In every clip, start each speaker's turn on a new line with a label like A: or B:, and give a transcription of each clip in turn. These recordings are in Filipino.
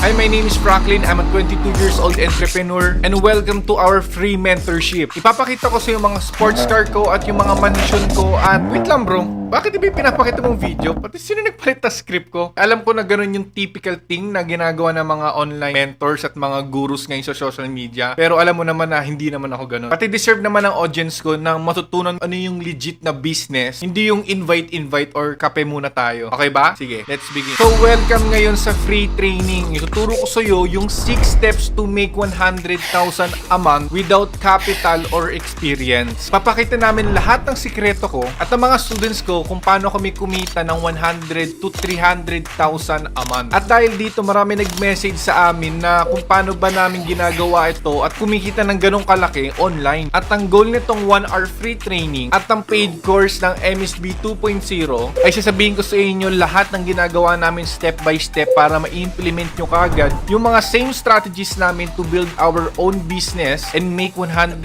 A: Hi, my name is Franklin. I'm a 22 years old entrepreneur and welcome to our free mentorship. Ipapakita ko sa yung mga sports car ko at yung mga mansion ko at wait lang bro, bakit iba yung pinapakita mong video? Pati sino nagpalit na script ko? Alam ko na ganun yung typical thing na ginagawa ng mga online mentors at mga gurus ngayon sa social media. Pero alam mo naman na hindi naman ako ganun. Pati deserve naman ng audience ko na matutunan ano yung legit na business. Hindi yung invite or kape muna tayo. Okay ba? Sige, let's begin. So welcome ngayon sa free training. Ituturo ko sa iyo yung 6 steps to make 100,000 a month without capital or experience. Papakita namin lahat ng sikreto ko at ang mga students ko kung paano kami kumita ng 100 to 300,000 a month. At dahil dito marami nag-message sa amin na kung paano ba namin ginagawa ito at kumikita ng ganong kalaki online. At ang goal nitong 1 hour free training at ang paid course ng MSB 2.0 ay sasabihin ko sa inyo lahat ng ginagawa namin step by step para ma-implement nyo kaagad yung mga same strategies namin to build our own business and make 100,000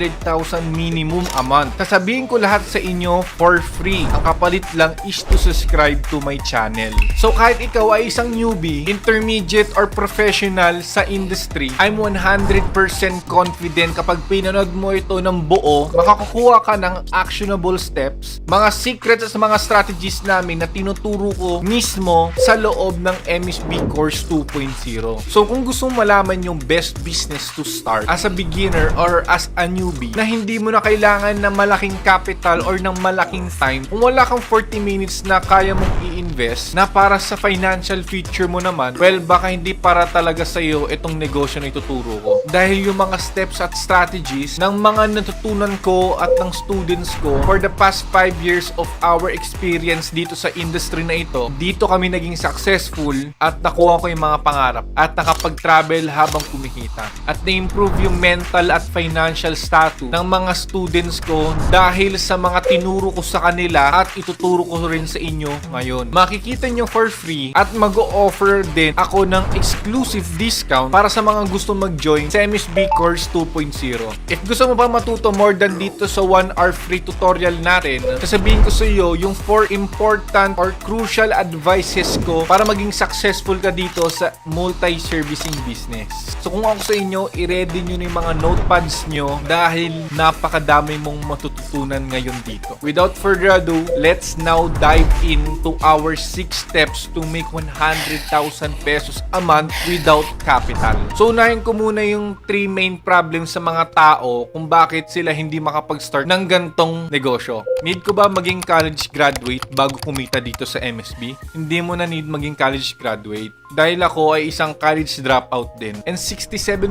A: minimum a month. Sasabihin ko lahat sa inyo for free. Ang kapalit lang is to subscribe to my channel. So kahit ikaw ay isang newbie, intermediate or professional sa industry, I'm 100% confident kapag pinanood mo ito ng buo, makakukuha ka ng actionable steps, mga secrets at mga strategies namin na tinuturo ko mismo sa loob ng MSB Course 2.0. So kung gusto mo malaman yung best business to start as a beginner or as a newbie na hindi mo na kailangan ng malaking capital or ng malaking time, kung wala kang 40 minutes na kaya mong i-invest na para sa financial future mo naman, well, baka hindi para talaga sa'yo itong negosyo na ituturo ko. Dahil yung mga steps at strategies ng mga natutunan ko at ng students ko for the past 5 years of our experience dito sa industry na ito, dito kami naging successful at nakuha ko yung mga pangarap at nakapag-travel habang kumikita. At na-improve yung mental at financial status ng mga students ko dahil sa mga tinuro ko sa kanila at ituturo ko rin sa inyo ngayon. Makikita nyo for free at mag-o-offer din ako ng exclusive discount para sa mga gusto mag-join sa MSB Course 2.0. If gusto mo pa matuto more than dito sa 1 hour free tutorial natin, sasabihin ko sa iyo yung 4 important or crucial advices ko para maging successful ka dito sa multi-servicing business. So kung ako sa inyo, i-ready nyo na yung mga notepads nyo dahil napakadami mong matututunan ngayon dito. Without further ado, let's now dive into our 6 steps to make 100,000 pesos a month without capital. So unahin ko muna yung 3 main problems sa mga tao kung bakit sila hindi makapag-start ng gantong negosyo. Need ko ba maging college graduate bago kumita dito sa MSB? Hindi mo na need maging college graduate dahil ako ay isang college dropout din. And 67%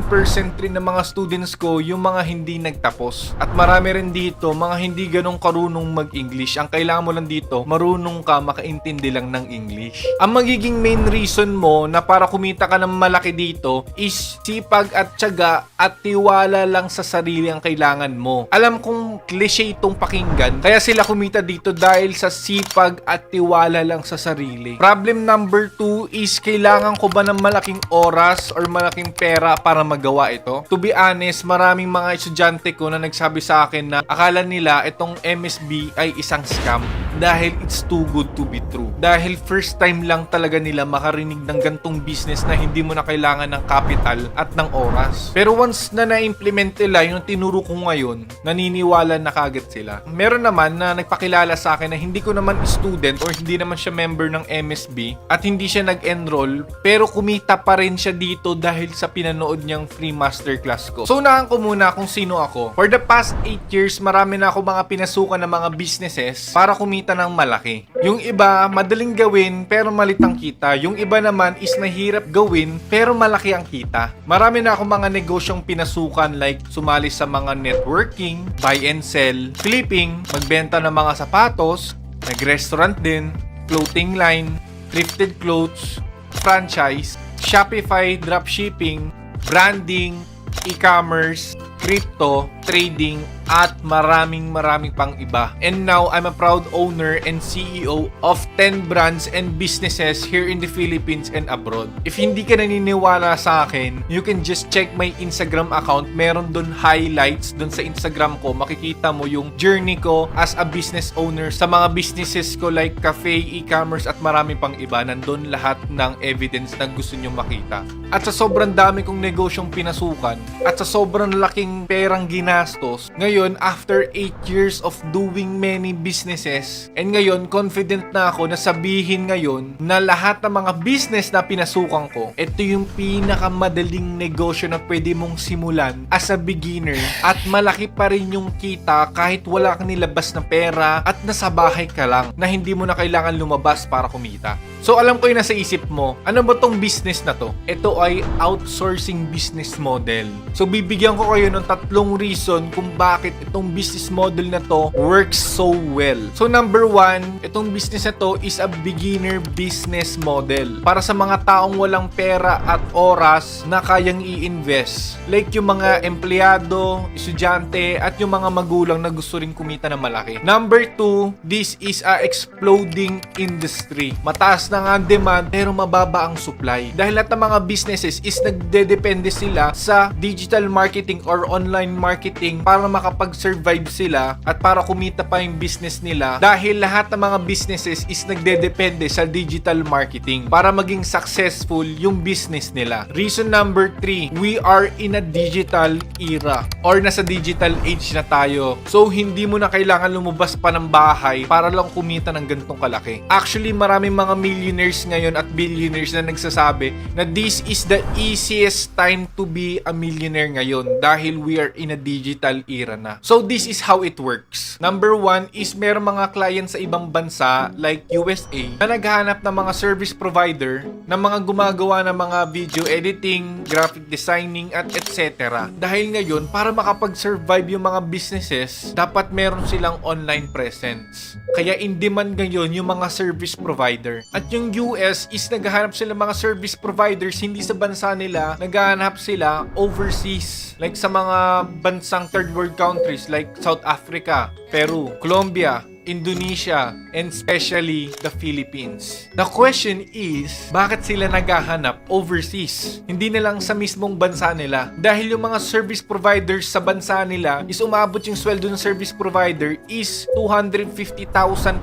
A: rin ng mga students ko yung mga hindi nagtapos. At marami rin dito mga hindi ganong karunong mag-English. Ang kailangan mo lang dito, marunong ka makaintindi lang ng English. Ang magiging main reason mo na para kumita ka ng malaki dito is sipag at tiyaga at tiwala lang sa sarili ang kailangan mo. Alam kong cliche itong pakinggan, kaya sila kumita dito dahil sa sipag at tiwala lang sa sarili. Problem number 2 is kailangan ko ba ng malaking oras or malaking pera para magawa ito? To be honest, maraming mga estudyante ko na nagsabi sa akin na akala nila itong MSB ay isang scam dahil it's too good to be true. Dahil first time lang talaga nila makarinig ng gantong business na hindi mo na kailangan ng capital at ng oras. Pero once na na-implement nila yung tinuro ko ngayon, naniniwala na kagad sila. Meron naman na nagpakilala sa akin na hindi ko naman student or hindi naman siya member ng MSB at hindi siya nag-enroll pero kumita pa rin siya dito dahil sa pinanood niyang free masterclass ko. So unahan ko muna kung sino ako. For the past 8 years, marami na ako mga pinasukan ng mga businesses para kumita ng malaki. Yung iba, madaling gawin pero malit ang kita. Yung iba naman is mahirap gawin pero malaki ang kita. Marami na ako mga negosyong pinasukan like sumali sa mga networking, buy and sell, flipping, magbenta ng mga sapatos, nag-restaurant din, clothing line, thrifted clothes, franchise, Shopify, dropshipping, branding, e-commerce, crypto, trading, at maraming pang iba. And now, I'm a proud owner and CEO of 10 brands and businesses here in the Philippines and abroad. If hindi ka naniniwala sa akin, you can just check my Instagram account. Meron dun highlights dun sa Instagram ko. Makikita mo yung journey ko as a business owner sa mga businesses ko like cafe, e-commerce, at marami pang iba. Nandun lahat ng evidence na gusto nyo makita. At sa sobrang dami kong negosyong pinasukan, at sa sobrang laking perang ginastos, ngayon, after 8 years of doing many businesses, and ngayon, confident na ako na sabihin ngayon na lahat ng mga business na pinasukan ko, ito yung pinakamadaling negosyo na pwede mong simulan as a beginner, at malaki pa rin yung kita kahit wala kang nilabas na pera at nasa bahay ka lang na hindi mo na kailangan lumabas para kumita. So alam ko yung nasa isip mo, ano ba tong business na to? Ito ay outsourcing business model. So bibigyan ko kayo ng 3 reason kung bakit itong business model na to works so well. So number 1, itong business na to is a beginner business model para sa mga taong walang pera at oras na kayang i-invest. Like yung mga empleyado, estudyante, at yung mga magulang na gusto rin kumita na malaki. Number 2, this is a exploding industry. Mataas na nga ang demand pero mababa ang supply. Dahil lahat ng mga businesses is nagdedepende sila sa digital marketing or online marketing para makapag-survive sila at para kumita pa yung business nila. Dahil lahat ng mga businesses is nagdedepende sa digital marketing para maging successful yung business nila. Reason number 3, we are in a digital era or nasa digital age na tayo. So hindi mo na kailangan lumabas pa ng bahay para lang kumita ng ganitong kalaki. Actually, maraming mga millionaires ngayon at billionaires na nagsasabi na this is the easiest time to be a millionaire ngayon dahil we are in a digital era na. So this is how it works. Number 1 is meron mga clients sa ibang bansa like USA na naghahanap ng mga service provider na mga gumagawa ng mga video editing, graphic designing, at etc. Dahil ngayon, para makapag-survive yung mga businesses, dapat meron silang online presence. Kaya in demand ngayon yung mga service provider. At yung US is naghahanap sila mga service providers hindi sa bansa nila, naghahanap sila overseas. Like sa mga bansang third world countries like South Africa, Peru, Colombia, Indonesia, and especially the Philippines. The question is, bakit sila naghahanap overseas? Hindi na lang sa mismong bansa nila. Dahil yung mga service providers sa bansa nila is umabot yung sweldo ng service provider is 250,000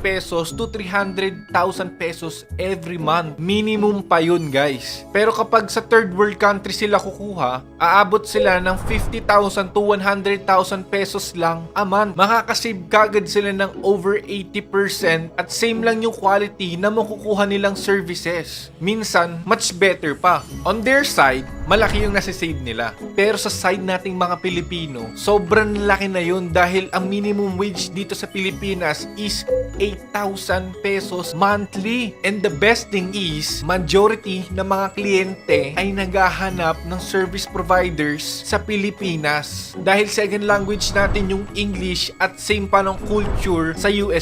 A: pesos to 300,000 pesos every month. Minimum pa yun, guys. Pero kapag sa third world country sila kukuha, aabot sila ng 50,000 to 100,000 pesos lang a month. Makakasave kagad sila ng over 80% at same lang yung quality na makukuha nilang services. Minsan, much better pa. On their side, malaki yung nasa-save nila. Pero sa side nating mga Pilipino, sobrang laki na yun dahil ang minimum wage dito sa Pilipinas is 8,000 pesos monthly. And the best thing is, majority ng mga kliyente ay naghahanap ng service providers sa Pilipinas. Dahil second language natin yung English at same pa ng culture sa USA.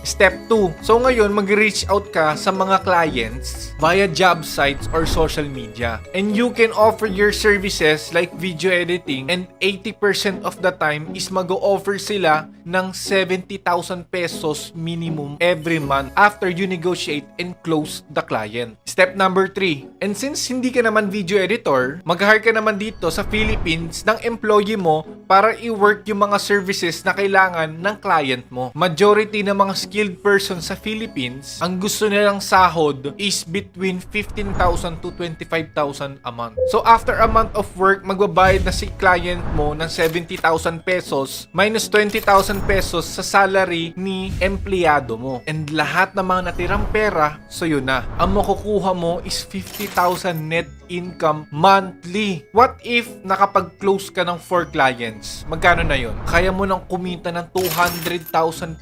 A: Step 2. So ngayon, mag-reach out ka sa mga clients via job sites or social media. And you can offer your services like video editing, and 80% of the time is mag-o-offer sila ng 70,000 pesos minimum every month after you negotiate and close the client. Step number 3. And since hindi ka naman video editor, mag-hire ka naman dito sa Philippines ng employee mo para i-work yung mga services na kailangan ng client mo. Majority ng mga skilled persons sa Philippines, ang gusto nilang sahod is between 15,000 to 25,000 a month. So after a month of work, magbabayad na si client mo ng 70,000 pesos minus 20,000 pesos sa salary ni empleyado mo. And lahat ng mga natirang pera, so yun na. Ang makukuha mo is 50,000 net income monthly. What if nakapag-close ka ng 4 clients? Magkano na yun? Kaya mo nang kumita ng 200,000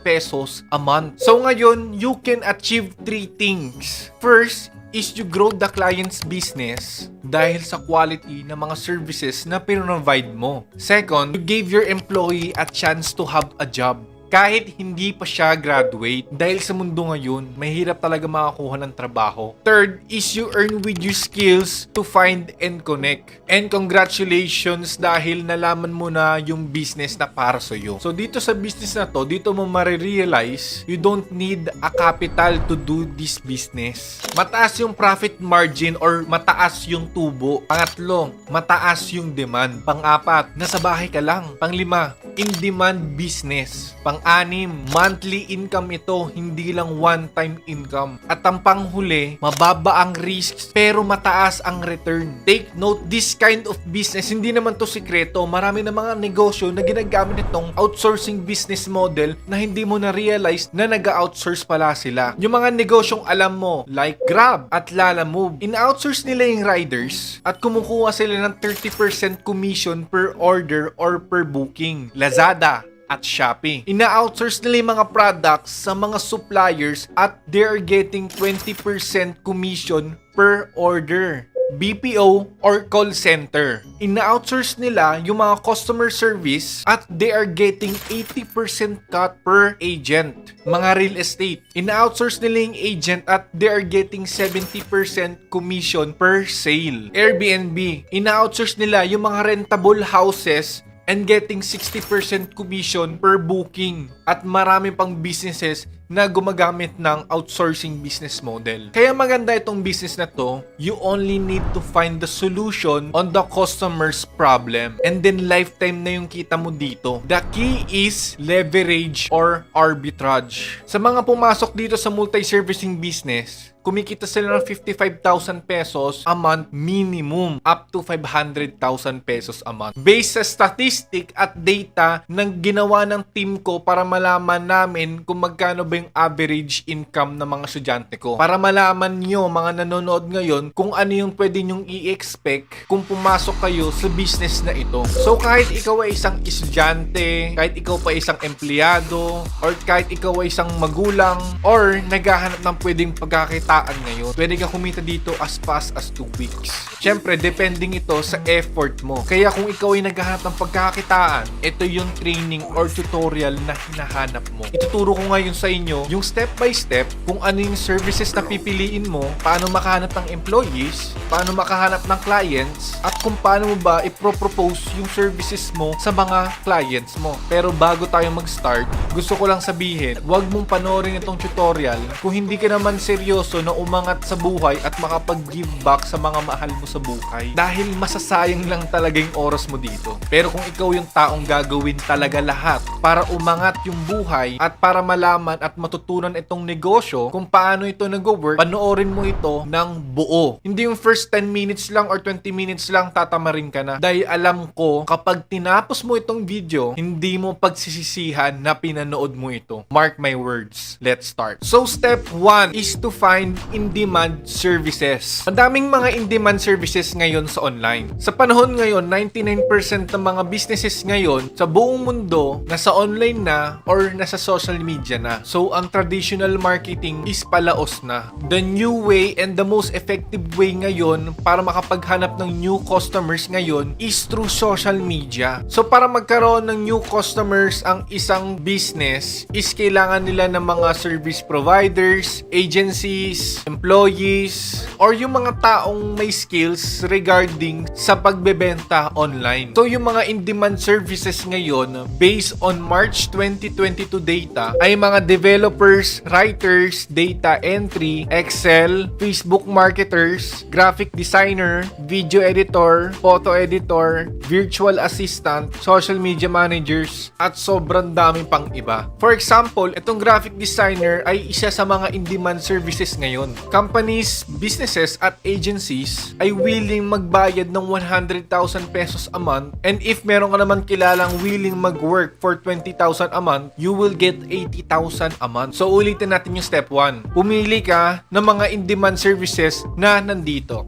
A: pesos a month. So ngayon, you can achieve 3 things. First, is you grow the client's business dahil sa quality ng mga services na pinrovide mo. Second, you gave your employee a chance to have a job. kahit hindi pa siya graduate. Dahil sa mundo ngayon, mahirap talaga makakuha ng trabaho. Third is you earn with your skills to find and connect. And congratulations dahil nalaman mo na yung business na para sa'yo. So dito sa business na to, dito mo marirealize you don't need a capital to do this business. Mataas yung profit margin or mataas yung tubo. Pangatlo, mataas yung demand. Pang-apat, nasa bahay ka lang. Pang-lima, in-demand business. Pang-anim, monthly income ito, hindi lang one-time income. At ang panghuli, mababa ang risks pero mataas ang return. Take note, this kind of business, hindi naman to sikreto. Marami na mga negosyo na ginagamit itong outsourcing business model na hindi mo na-realize na nag-outsource pala sila. Yung mga negosyong alam mo, like Grab at Lalamove, in-outsource nila yung riders at kumukuha sila ng 30% commission per order or per booking. Lazada at Shopee. Ina-outsource nila yung mga products sa mga suppliers at they're getting 20% commission per order. BPO or call center. Ina-outsource nila yung mga customer service at they are getting 80% cut per agent. Mga real estate. Ina-outsource nila yung agent at they are getting 70% commission per sale. Airbnb. Ina-outsource nila yung mga rentable houses and getting 60% commission per booking. At marami pang businesses na gumagamit ng outsourcing business model. Kaya maganda itong business na to, you only need to find the solution on the customer's problem. And then lifetime na yung kita mo dito. The key is leverage or arbitrage. Sa mga pumasok dito sa multi-servicing business, kumikita sila ng 55,000 pesos a month minimum up to 500,000 pesos a month. Based sa statistic at data ng ginawa ng team ko para malaman namin kung magkano ba yung average income ng mga estudyante ko. Para malaman nyo mga nanonood ngayon kung ano yung pwede nyong i-expect kung pumasok kayo sa business na ito. So kahit ikaw ay isang estudyante, kahit ikaw pa isang empleyado, or kahit ikaw ay isang magulang, or naghahanap ng pwedeng pagkakita ngayon, pwede ka kumita dito as fast as 2 weeks. Siyempre, depending ito sa effort mo. Kaya kung ikaw ay naghahanap ng pagkakitaan, ito yung training or tutorial na hinahanap mo. Ituturo ko ngayon sa inyo yung step by step kung ano yung services na pipiliin mo, paano makahanap ng employees, paano makahanap ng clients, at kung paano mo ba ipropropose yung services mo sa mga clients mo. Pero bago tayo mag-start, gusto ko lang sabihin, huwag mong panoorin itong tutorial kung hindi ka naman seryoso na umangat sa buhay at makapag-give back sa mga mahal mo sa buhay. Dahil masasayang lang talaga yung oras mo dito. Pero kung ikaw yung taong gagawin talaga lahat para umangat yung buhay at para malaman at matutunan itong negosyo kung paano ito nag-work, panoorin mo ito ng buo. Hindi yung first 10 minutes lang or 20 minutes lang tatamarin ka na. Dahil alam ko, kapag tinapos mo itong video, hindi mo pagsisisihan na pinanood mo ito. Mark my words. Let's start. So step 1 is to find in-demand services. Madaming mga in-demand services ngayon sa online. Sa panahon ngayon, 99% ng mga businesses ngayon sa buong mundo nasa online na or nasa social media na. So, ang traditional marketing is palaos na. The new way and the most effective way ngayon para makapaghanap ng new customers ngayon is through social media. So, para magkaroon ng new customers ang isang business is kailangan nila ng mga service providers, agencies, employees, or yung mga taong may skills regarding sa pagbebenta online. So yung mga in-demand services ngayon, based on March 2022 data, ay mga developers, writers, data entry, Excel, Facebook marketers, graphic designer, video editor, photo editor, virtual assistant, social media managers, at sobrang dami pang iba. For example, itong graphic designer ay isa sa mga in-demand services ngayon. Companies, businesses at agencies ay willing magbayad ng 100,000 pesos a month, and if meron ka naman kilalang willing mag-work for 20,000 a month, you will get 80,000 a month. So ulitin natin yung step 1. Pumili ka ng mga in-demand services na nandito.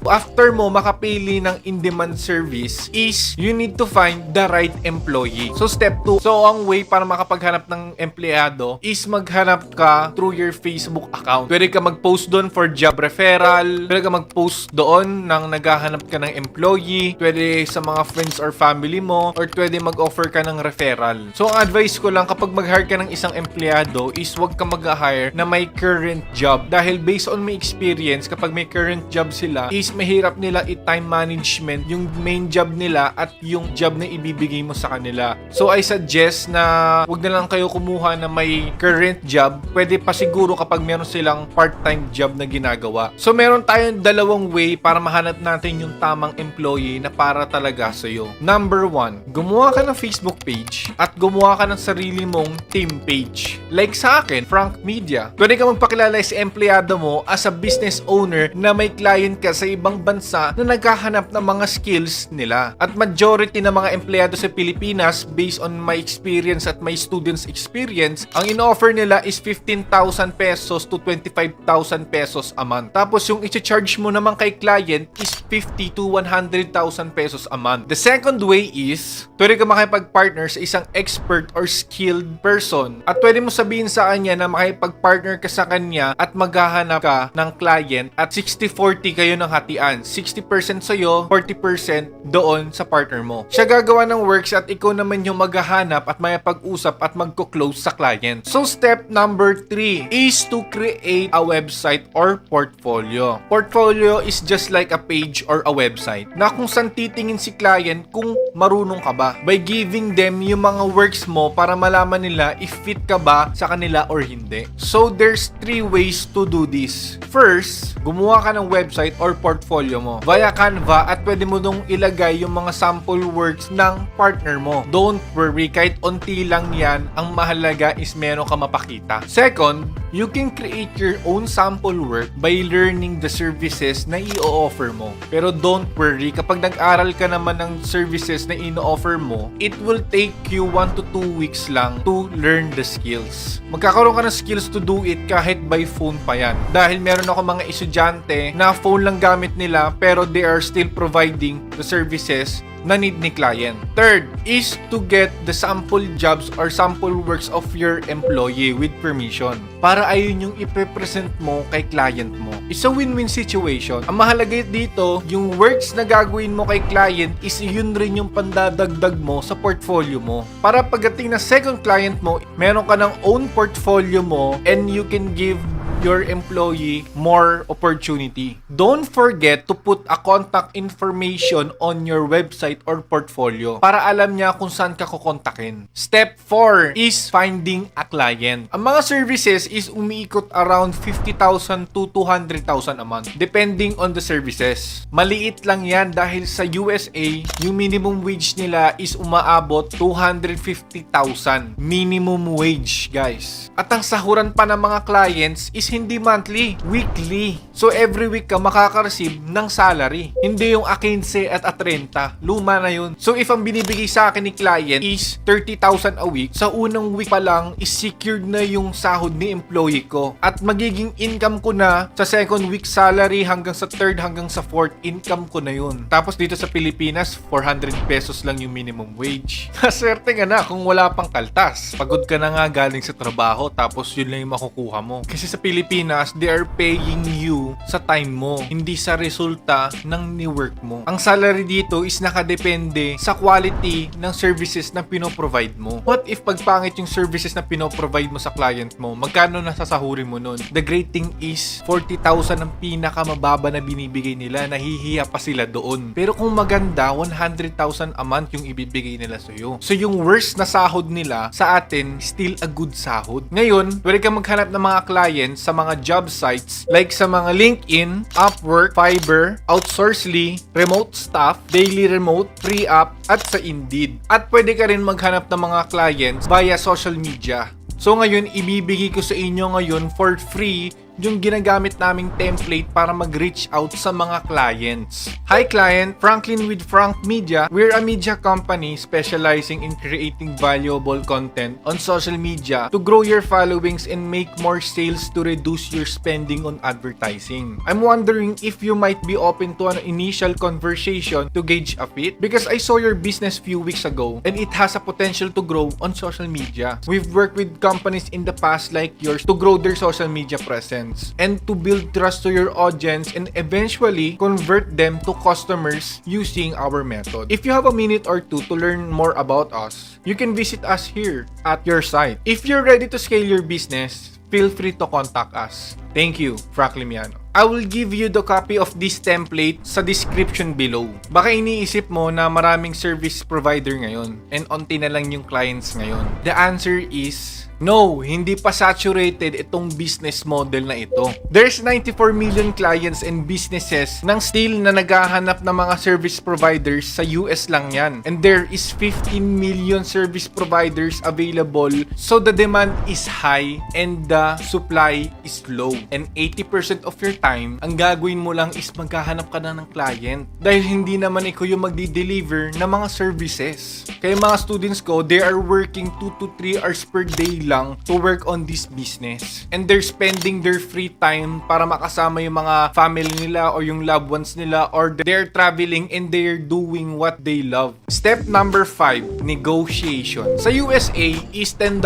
A: after mo makapili ng in-demand service is you need to find the right employee. So step 2. So ang way para makapaghanap ng empleyado is maghanap ka through your Facebook account. Pwede ka mag-post doon for job referral. Pwede ka mag-post doon nang naghahanap ka ng employee. Pwede sa mga friends or family mo, or pwede mag-offer ka ng referral. So ang advice ko lang kapag mag-hire ka ng isang empleyado is wag ka mag-hire na may current job. Dahil based on my experience, kapag may current job sila is mahirap nila i-time management yung main job nila at yung job na ibibigay mo sa kanila. So I suggest na wag na lang kayo kumuha na may current job. Pwede pa siguro kapag meron silang part-time job na ginagawa. So meron tayong dalawang way para mahanap natin yung tamang employee na para talaga sa'yo. Number 1, gumawa ka ng Facebook page at gumawa ka ng sarili mong team page. Like sa akin, Frank Media. Pwede ka magpakilala sa empleyado mo as a business owner na may client ka sa ibang bansa na naghahanap ng mga skills nila. At majority ng mga empleyado sa Pilipinas, based on my experience at my students' experience, ang in-offer nila is 15,000 pesos to 25,000 pesos a month. Tapos yung i-charge mo naman kay client is 50 to 100,000 pesos a month. The second way is, pwede ka makipag-partner sa isang expert or skilled person. At pwede mo sabihin sa kanya na makipag-partner ka sa kanya at maghahanap ka ng client at 60-40 kayo ng hatian. 60% sa'yo, 40% doon sa partner mo. Siya gagawa ng works at ikaw naman yung maghahanap at makipag-usap at magko-close sa client. So step number 3 is to create a website or portfolio. Portfolio is just like a page or a website na kung saan titingin si client kung marunong ka ba. By giving them yung mga works mo para malaman nila if fit ka ba sa kanila or hindi. So there's 3 ways to do this. First, gumawa ka ng website or portfolio mo via Canva at pwede mo dong ilagay yung mga sample works ng partner mo. Don't worry, kahit onti lang yan, ang mahalaga is meron ka mapakita. Second, you can create your own sample work by learning the services na i-offer mo. Pero don't worry, kapag nag-aral ka naman ng services na i-offer mo, it will take you 1 to 2 weeks lang to learn the skills. Magkakaroon ka ng skills to do it kahit by phone pa yan. Dahil meron ako mga estudyante na phone lang gamit nila pero they are still providing the services na need ni client. Third is to get the sample jobs or sample works of your employee with permission. Para ayun yung ipe-present mo kay client mo. It's a win-win situation. Ang mahalaga dito, yung works na gagawin mo kay client is yun rin yung pandadagdag mo sa portfolio mo. Para pagdating na second client mo, meron ka ng own portfolio mo and you can give your employee more opportunity. Don't forget to put a contact information on your website or portfolio para alam niya kung saan ka kukontakin. Step 4 is finding a client. Ang mga services is umiikot around 50,000 to 200,000 a month depending on the services. Maliit lang yan dahil sa USA, yung minimum wage nila is umaabot 250,000 minimum wage, guys. At ang sahuran pa ng mga clients is hindi monthly, weekly. So every week ka makaka-receive ng salary. Hindi yung a 15 at a 30. Luma na yun. So if ang binibigay sa akin ni client is 30,000 a week, sa unang week pa lang is secured na yung sahod ni employee ko. At magiging income ko na sa second week salary hanggang sa third hanggang sa fourth, income ko na yun. Tapos dito sa Pilipinas, 400 pesos lang yung minimum wage. Swerte ka na kung wala pang kaltas. Pagod ka na nga galing sa trabaho tapos yun lang yung makukuha mo. Kasi sa Pilipinas, they are paying you sa time mo, hindi sa resulta ng ni-work mo. Ang salary dito is nakadepende sa quality ng services na pinoprovide mo. What if pagpangit yung services na pinoprovide mo sa client mo? Magkano nasasahurin mo nun? The great thing is 40,000 ang pinakamababa na binibigay nila, nahihiya pa sila doon. Pero kung maganda, 100,000 a month yung ibibigay nila sa'yo. So yung worst na sahod nila sa atin, still a good sahod. Ngayon, pwede ka maghanap ng mga clients sa mga job sites like sa mga LinkedIn, Upwork, Fiverr, Outsourcely, Remote Staff, Daily Remote, Free Up, at sa Indeed. At pwede ka rin maghanap ng mga clients via social media. So ngayon, ibibigay ko sa inyo ngayon for free yung ginagamit naming template para mag-reach out sa mga clients. Hi client, Franklin with Frank Media. We're a media company specializing in creating valuable content on social media to grow your followings and make more sales to reduce your spending on advertising. I'm wondering if you might be open to an initial conversation to gauge a fit because I saw your business few weeks ago and it has a potential to grow on social media. We've worked with companies in the past like yours to grow their social media presence and to build trust to your audience and eventually convert them to customers using our method. If you have a minute or two to learn more about us, you can visit us here at your site. If you're ready to scale your business, feel free to contact us. Thank you, Frank Limiano. I will give you the copy of this template sa description below. Baka iniisip mo na maraming service provider ngayon and onti na lang yung clients ngayon. The answer is no, hindi pa saturated itong business model na ito. There's 94 million clients and businesses nang still na naghahanap ng mga service providers sa US lang yan. And there is 15 million service providers available, so the demand is high and the supply is low. And 80% of your time, ang gagawin mo lang is maghahanap ka na ng client. Dahil hindi naman ikaw yung magdi-deliver ng mga services. Kaya mga students ko, they are working 2 to 3 hours per day lang to work on this business. And they're spending their free time para makasama yung mga family nila or yung loved ones nila, or they're traveling and they're doing what they love. Step number 5, negotiation. Sa USA is $10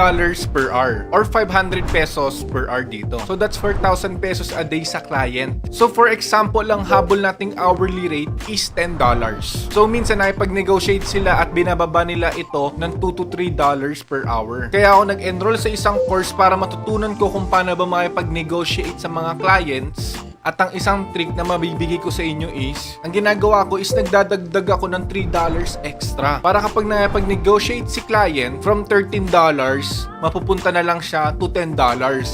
A: per hour or 500 pesos per hour dito. So that's 4,000 pesos a day sa client. So for example, ang habol nating hourly rate is $10. So minsan ay pag-negotiate sila at binababa nila ito ng $2 to $3 per hour. Kaya ako nag-enroll sa isang course para matutunan ko kung paano ba makipag-negotiate sa mga clients. At ang isang trick na mabibigay ko sa inyo is, ang ginagawa ko is nagdadagdag ako ng $3 extra. Para kapag nakipag-negotiate si client, from $13, mapupunta na lang siya to $10.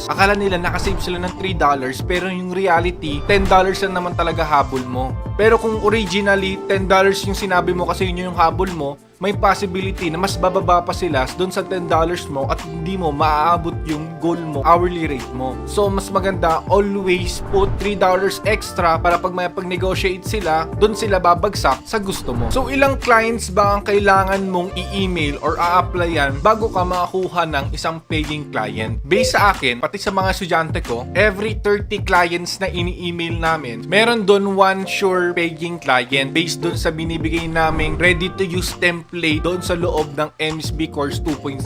A: Akala nila nakasave sila ng $3, pero yung reality, $10 lang naman talaga habol mo. Pero kung originally, $10 yung sinabi mo kasi yun yung habol mo, may possibility na mas bababa pa sila doon sa $10 mo at hindi mo maaabot yung goal mo, hourly rate mo. So, mas maganda, always put $3 extra para pag may pag-negotiate sila, doon sila babagsak sa gusto mo. So, ilang clients ba ang kailangan mong i-email or a-applyan bago ka makakuha ng isang paying client? Based sa akin, pati sa mga estudyante ko, every 30 clients na ini-email namin, meron doon one sure paying client based doon sa binibigay naming ready-to-use template doon sa loob ng MSB Course 2.0.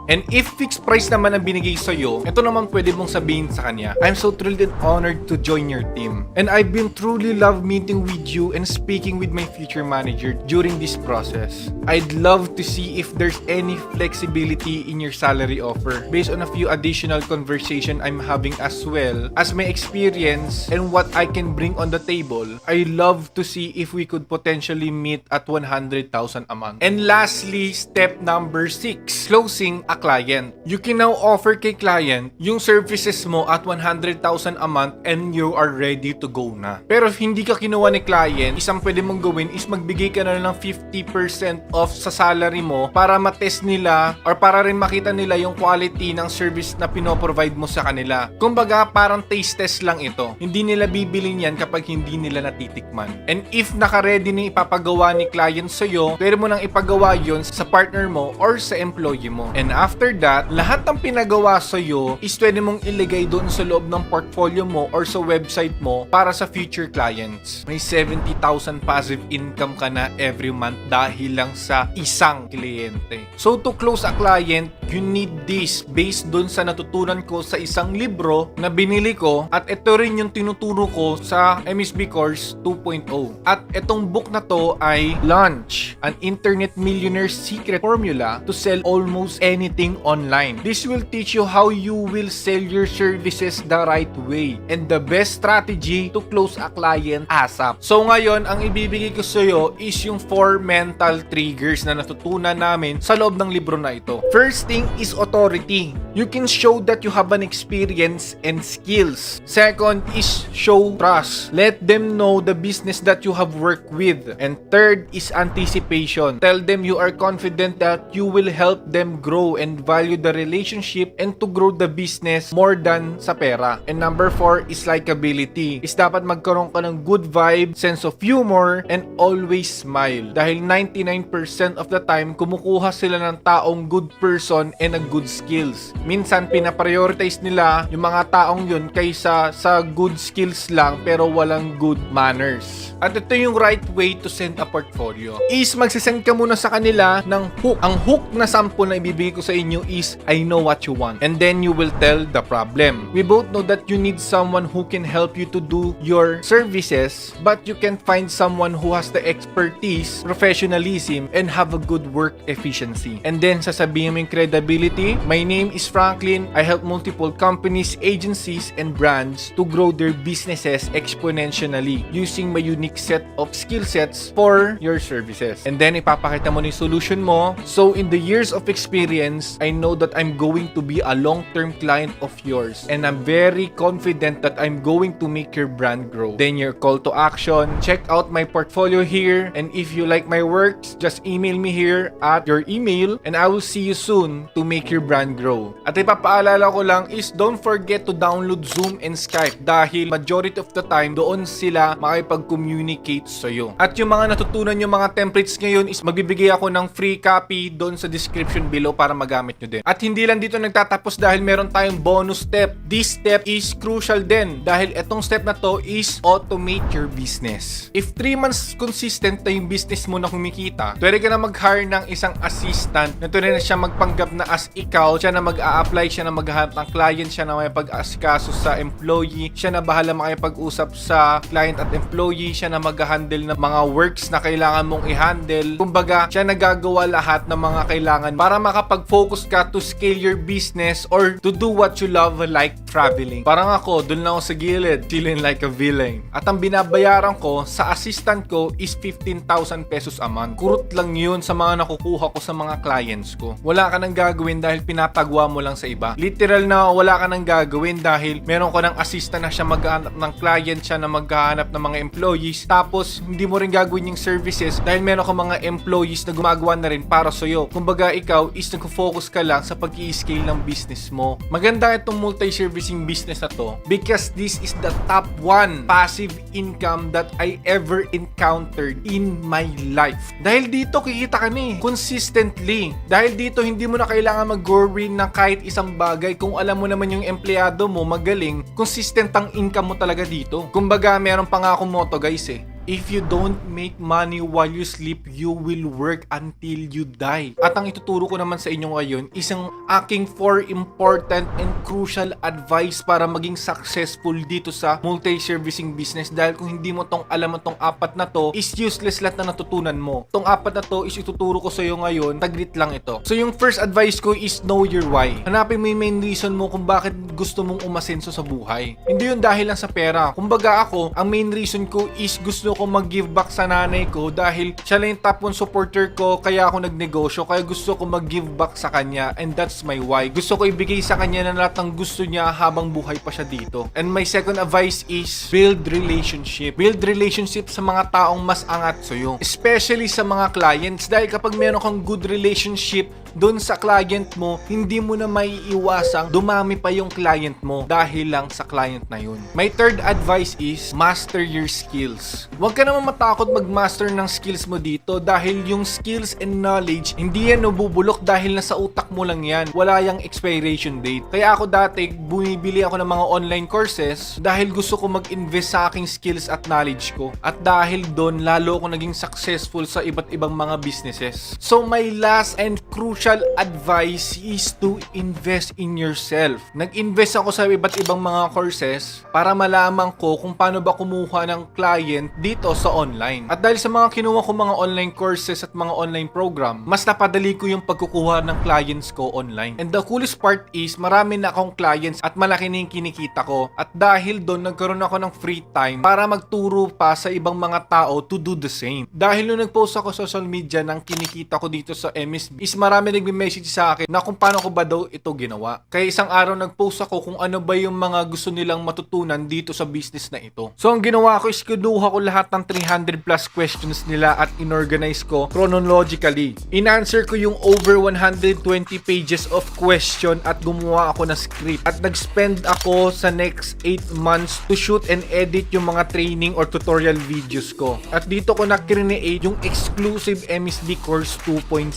A: And if fixed price naman ang binigay sa'yo, ito naman pwede mong sabihin sa kanya, I'm so thrilled and honored to join your team. And I've been truly love meeting with you and speaking with my future manager during this process. I'd love to see if there's any flexibility in your salary offer based on a few additional conversation I'm having as well as my experience and what I can bring on the table. I love to see if we could potentially meet at 100,000 a month. And lastly, step number 6, closing a client. You can now offer kay client yung services mo at 100,000 a month and you are ready to go na. Pero if hindi ka kinuha ni client, isang pwede mong gawin is magbigay ka na ng 50% off sa salary mo para matest nila or para rin makita nila yung quality ng service na pinoprovide mo sa kanila. Kumbaga, parang taste test lang ito. Hindi nila bibilin yan kapag hindi nila natitikman. And if naka-ready na ipapagawa ni client sa'yo, pwede mo nang ipagawa yun sa partner mo or sa employee mo. And after that, lahat ng pinagawa sa'yo is pwede mong ilagay doon sa loob ng portfolio mo or sa website mo para sa future clients. May 70,000 passive income ka na every month dahil lang sa isang kliyente. So to close a client, you need this based doon sa natutunan ko sa isang libro na binili ko at ito rin yung tinuturo ko sa MSB Course 2.0. At itong book na to ay Launch, an Internet Millionaire's Secret Formula to Sell Almost Anything Online. This will teach you how you will sell your services the right way and the best strategy to close a client ASAP. So ngayon, ang ibibigay ko sa iyo is yung 4 mental triggers na natutunan namin sa loob ng libro na ito. First thing is authority. you can show that you have an experience and skills. Second is show trust. Let them know the business that you have worked with. And third is anticipation. Tell them you are confident that you will help them grow and value the relationship and to grow the business more than sa pera. And number 4 is likability. Is dapat magkaroon ka ng good vibe, sense of humor, and always smile. Dahil 99% of the time, kumukuha sila ng taong good person and a good skills. Minsan, pinaprioritize nila yung mga taong yun kaysa sa good skills lang pero walang good manners. At ito yung right way to send a portfolio. Is magsisend ka muna sa kanila ng hook. Ang hook na sample na ibibigay ko sa inyo is, I know what you want. And then you will tell the problem. We both know that you need someone who can help you to do your services, but you can find someone who has the expertise, professionalism, and have a good work efficiency. And then sasabihin mo yung credibility. My name is Franklin. I help multiple companies, agencies, and brands to grow their businesses exponentially using my unique set of skill sets for your services. And then ipapakita mo yung solution mo. So in the years of experience, I know that I'm going to be a long-term client of yours, and I'm very confident that I'm going to make your brand grow. Then your call to action, check out my portfolio here, and if you like my works, just email me here at your email, and I will see you soon to make your brand grow. At ipapaalala ko lang is don't forget to download Zoom and Skype dahil majority of the time doon sila makipag-communicate sa'yo. At yung mga natutunan yung mga templates ngayon is magbibigay ako ng free copy doon sa description below para magamit nyo din. At hindi lang dito nagtatapos dahil meron tayong bonus step. This step is crucial din dahil etong step na to is automate your business. If 3 months consistent na yung business mo na kumikita, pwede ka na mag-hire ng isang assistant na pwede na siya magpanggap na as ikaw, siya na mag-a-apply, siya na maghahanap ng client, siya na may pag-asikaso sa employee, siya na bahala makipag-usap sa client at employee, siya na mag-handle ng mga works na kailangan mong i-handle. Kumbaga, siya na gagawa lahat ng mga kailangan para makapag-focus ka to scale your business or to do what you love like traveling. Parang ako, dun lang ako sa gilid, chilling like a villain. At ang binabayaran ko sa assistant ko is 15,000 pesos a month. Kurot lang yun sa mga nakukuha ko sa mga clients ko. Wala ka nang gagawin dahil pinapagawa mo lang sa iba. Literal na wala ka nang gagawin dahil meron ko ng assistant na siya maghahanap ng client, siya na maghahanap ng mga employees. Tapos, hindi mo rin gagawin yung services dahil meron ka mga employees na gumagawa na rin para sa'yo. Kumbaga, ikaw is nag-focus ka lang sa pag-i-scale ng business mo. Maganda itong multi-servicing business na to because this is the top 1 passive income that I ever encountered in my life. Dahil dito kikita ka na consistently. Dahil dito hindi mo na kailangan mag-worry ng kahit isang bagay kung alam mo naman yung empleyado mo magaling, consistent ang income mo talaga dito. Kumbaga meron pa nga akong motto guys if you don't make money while you sleep, you will work until you die. At ang ituturo ko naman sa inyo ngayon is ang aking 4 important and crucial advice para maging successful dito sa multi-servicing business. Dahil kung hindi mo tong alam mo tong 4 na to, is useless lahat na natutunan mo. Tong 4 na to is ituturo ko sa iyo ngayon, taglit lang ito. So yung first advice ko is know your why. Hanapin mo yung main reason mo kung bakit gusto mong umasenso sa buhay. Hindi yun dahil lang sa pera. Kumbaga ako, ang main reason ko is gusto ko mag-give back sa nanay ko dahil siya lang yung top 1 supporter ko kaya ako nagnegosyo, kaya gusto ko mag-give back sa kanya and that's my why. Gusto ko ibigay sa kanya na lahat ng gusto niya habang buhay pa siya dito. And my second advice is build relationship. Build relationship sa mga taong mas angat sa'yo. Especially sa mga clients dahil kapag meron kang good relationship doon sa client mo, hindi mo na maiiwasang dumami pa yung client mo dahil lang sa client na yun. My third advice is master your skills. Huwag ka naman matakot mag-master ng skills mo dito dahil yung skills and knowledge, hindi yan nabubulok dahil nasa utak mo lang yan. Wala yung expiration date. Kaya ako dati, bumibili ako ng mga online courses dahil gusto ko mag-invest sa aking skills at knowledge ko. At dahil doon, lalo ako naging successful sa iba't ibang mga businesses. So my last and crucial advice is to invest in yourself. Nag-invest ako sa iba't ibang mga courses para malaman ko kung paano ba kumuha ng client dito sa online. At dahil sa mga kinuha ko mga online courses at mga online program, mas napadali ko yung pagkukuha ng clients ko online. And the coolest part is marami na akong clients at malaki na yung kinikita ko. At dahil doon, nagkaroon ako ng free time para magturo pa sa ibang mga tao to do the same. Dahil nung nag-post ako sa social media ng kinikita ko dito sa MSB, is marami nagme-message sa akin na kung paano ko ba daw ito ginawa. Kaya isang araw nag-post ako kung ano ba yung mga gusto nilang matutunan dito sa business na ito. So ang ginawa ko is kinuha ko lahat ng 300 plus questions nila at inorganize ko chronologically. In-answer ko yung over 120 pages of question at gumawa ako ng script. At nag-spend ako sa next 8 months to shoot and edit yung mga training or tutorial videos ko. At dito ko na-create yung exclusive MSB Course 2.0.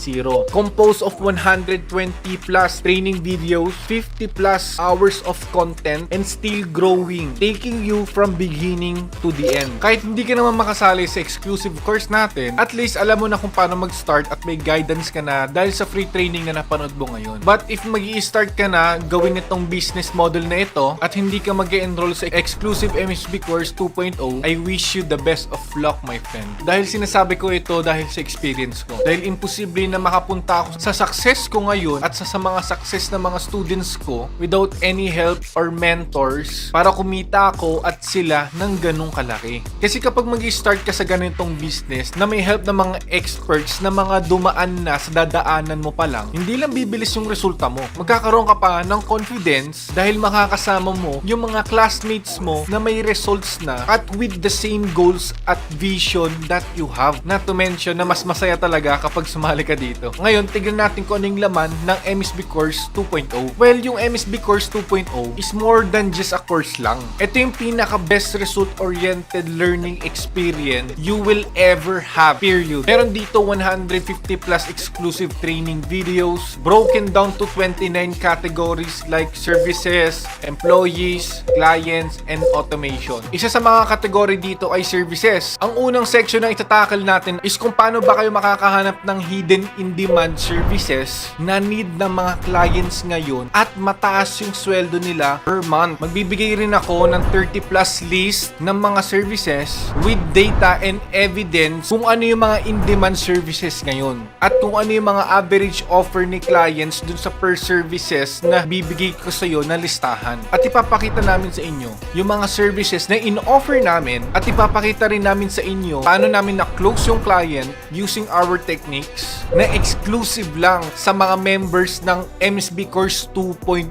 A: Composed of 120 plus training videos, 50 plus hours of content, and still growing. Taking you from beginning to the end. Kahit hindi ka naman makasali sa exclusive course natin, at least alam mo na kung paano mag-start at may guidance ka na dahil sa free training na napanood mo ngayon. But if mag-i-start ka na gawin itong business model na ito at hindi ka mag-enroll sa exclusive MSB Course 2.0, I wish you the best of luck, my friend. Dahil sinasabi ko ito dahil sa experience ko. Dahil imposible na makapunta ako sa success ko ngayon at sa mga success ng mga students ko without any help or mentors para kumita ako at sila ng ganong kalaki. Kasi kapag mag-start ka sa ganitong business na may help ng mga experts na mga dumaan na sa dadaanan mo pa lang, hindi lang bibilis yung resulta mo. Magkakaroon ka pa ng confidence dahil makakasama mo yung mga classmates mo na may results na at with the same goals at vision that you have. Not to mention na mas masaya talaga kapag sumali ka dito. Ngayon, tignan natin kung anong laman ng MSB Course 2.0. Well, yung MSB Course 2.0 is more than just a course lang. Ito yung pinaka best result-oriented learning experience you will ever have, period. Meron dito 150 plus exclusive training videos broken down to 29 categories like services, employees, clients, and automation. Isa sa mga category dito ay services. Ang unang section na itatakal natin is kung paano ba kayo makakahanap ng hidden in-demand services na need ng mga clients ngayon at mataas yung sweldo nila per month. Magbibigay rin ako ng 30 plus list ng mga services with data and evidence kung ano yung mga in-demand services ngayon at kung ano yung mga average offer ni clients dun sa per services na bibigay ko sa iyo na listahan. At ipapakita namin sa inyo yung mga services na in-offer namin at ipapakita rin namin sa inyo paano namin na-close yung client using our techniques na exclusive lang sa mga members ng MSB Course 2.0.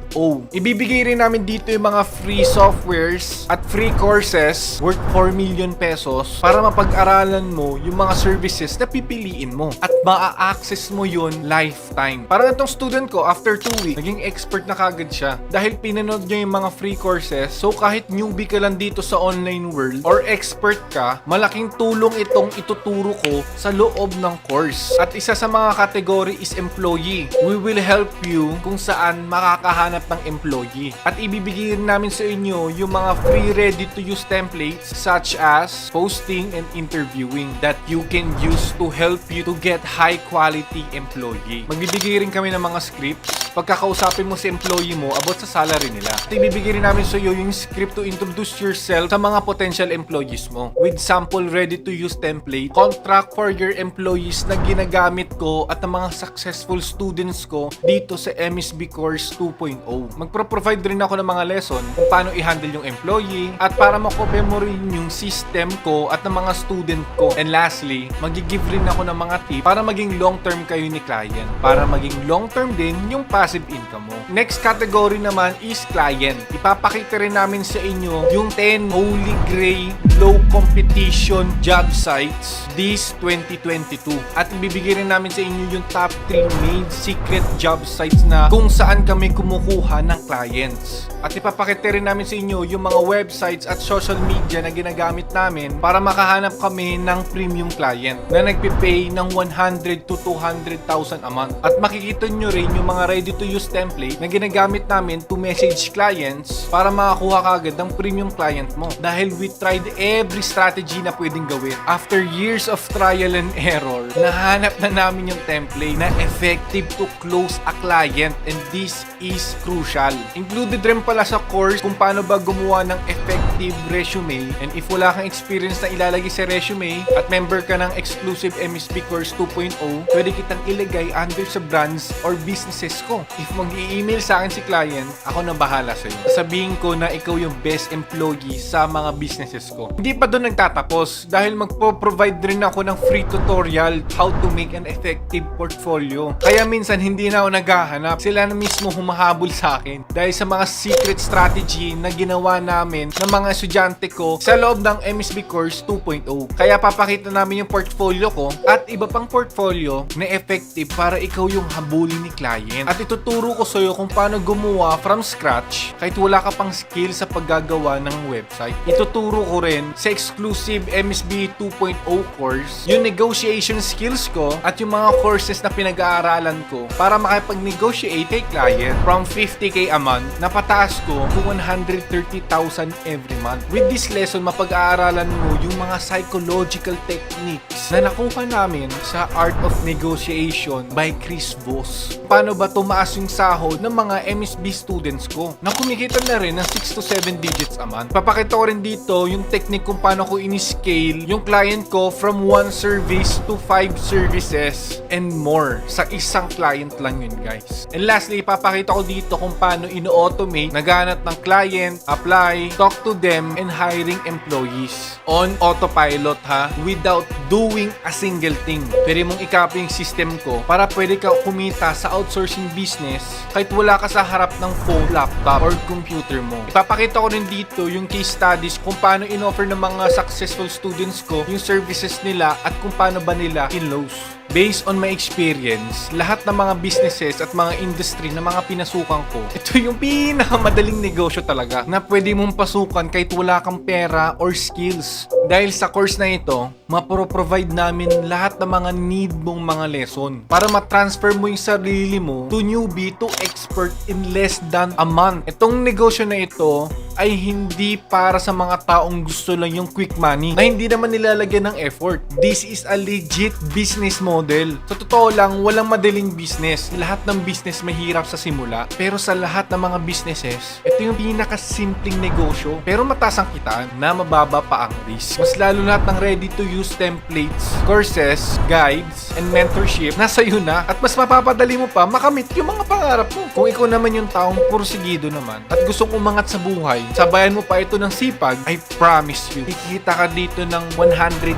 A: Ibibigay rin namin dito yung mga free softwares at free courses worth 4 million pesos para mapag-aralan mo yung mga services na pipiliin mo at maa-access mo yun lifetime. Parang itong student ko, after 2 weeks, naging expert na kagad siya dahil pinanood niya yung mga free courses. So kahit newbie ka lang dito sa online world or expert ka, malaking tulong itong ituturo ko sa loob ng course. At isa sa mga category is employee. We will help you kung saan makakahanap ng employee. At ibibigay namin sa inyo yung mga free ready-to-use templates such as posting and interviewing that you can use to help you to get high-quality employee. Magbibigay rin kami ng mga scripts. Pagkakausapin mo si employee mo about sa salary nila. At ibibigay rin namin sa iyo yung script to introduce yourself sa mga potential employees mo with sample ready-to-use template, contract for your employees na ginagamit ko at ng mga successful students ko dito sa MSB Course 2.0. Magpro-provide rin ako ng mga lesson kung paano i-handle yung employee at para makope mo rin yung system ko at ng mga student ko. And lastly, magigive rin ako ng mga tip para maging long-term kayo ni client. Para maging long-term din yung passive income mo. Next category naman is client. Ipapakita rin namin sa inyo yung 10 holy grail low competition job sites this 2022. At ibibigay rin namin sa inyo yung top 3 main secret job sites na kung saan kami kumukuha ng clients. At ipapakita rin namin sa inyo yung mga websites at social media na ginagamit namin para makahanap kami ng premium client na nagpipay ng 100 to 200,000 a month. At makikita nyo rin yung mga ready-to-use template na ginagamit namin to message clients para makakuha kagad ng premium client mo. Dahil we tried every strategy na pwedeng gawin. After years of trial and error, nahanap na namin yung template na effective to close a client, and this is crucial. Included rin pala sa course kung paano ba gumawa ng effective resume, and if wala kang experience na ilalagay sa resume at member ka ng exclusive MSB course 2.0, pwede kitang ilagay under sa brands or businesses ko. If mag-i-email sa akin si client, ako na bahala sa'yo. Sabihin ko na ikaw yung best employee sa mga businesses ko. Hindi pa doon nagtatapos dahil magpo-provide rin ako ng free tutorial how to make an effective portfolio. Kaya minsan hindi na ako naghahanap. Sila na mismo humahabol sa akin dahil sa mga secret strategy na ginawa namin ng mga estudyante ko sa loob ng MSB Course 2.0. Kaya papakita namin yung portfolio ko at iba pang portfolio na effective para ikaw yung habulin ni client. At ituturo ko sa'yo kung paano gumawa from scratch kahit wala ka pang skill sa paggagawa ng website. Ituturo ko rin sa exclusive MSB 2.0 course yung negotiation skills ko at yung mga courses na pinag-aaralan ko para makipag-negotiate kay client from 50k a month na pataas ko to 130,000 every month. With this lesson, mapag-aaralan mo yung mga psychological techniques na nakuha namin sa Art of Negotiation by Chris Voss. Paano ba tumaas yung sahod ng mga MSB students ko na kumikita na rin ng 6 to 7 digits a month. Papakita ko rin dito yung technique kung paano ko ini-scale yung client ko from 1 service to 5 services and more sa isang client lang yun, guys. And lastly, papakita ko dito kung paano ino-automate naghanap ng client, apply, talk to them, and hiring employees on autopilot without doing a single thing. Pwede mong i-copy yung system ko para pwede ka kumita sa outsourcing business kahit wala ka sa harap ng phone, laptop, or computer mo. Ipapakita ko rin dito yung case studies kung paano in-offer ng mga successful students ko yung services nila at kung paano ba nila in-close. Based on my experience, lahat ng mga businesses at mga industry na mga pinasukan ko, ito yung pinakamadaling negosyo talaga na pwede mong pasukan kahit wala kang pera or skills. Dahil sa course na ito, mapro-provide namin lahat ng mga need mong mga lesson para ma-transfer mo yung sarili mo to newbie to expert in less than a month. Itong negosyo na ito ay hindi para sa mga taong gusto lang yung quick money na hindi naman nilalagyan ng effort. This is a legit business model. Sa totoo lang, walang madaling business. Lahat ng business mahirap sa simula. Pero sa lahat ng mga businesses, ito yung pinakasimpleng negosyo. Pero mataas ang kitaan na mababa pa ang risk. Mas lalo lahat ng ready-to-use templates, courses, guides, and mentorship nasa iyo na. At mas mapapadali mo pa makamit yung mga pangarap mo. Kung ikaw naman yung taong pursigido naman at gustong umangat sa buhay, sabayan mo pa ito ng sipag, I promise you, kikita ka dito ng 100,000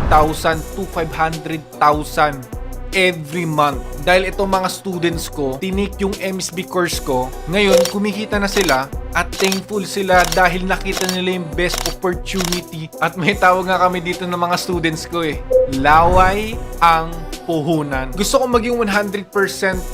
A: to 500,000 every month. Dahil itong mga students ko, tinik yung MSB course ko, ngayon kumikita na sila at thankful sila dahil nakita nila yung best opportunity. At may tawag nga kami dito ng mga students ko laway ang puhunan. Gusto ko maging 100%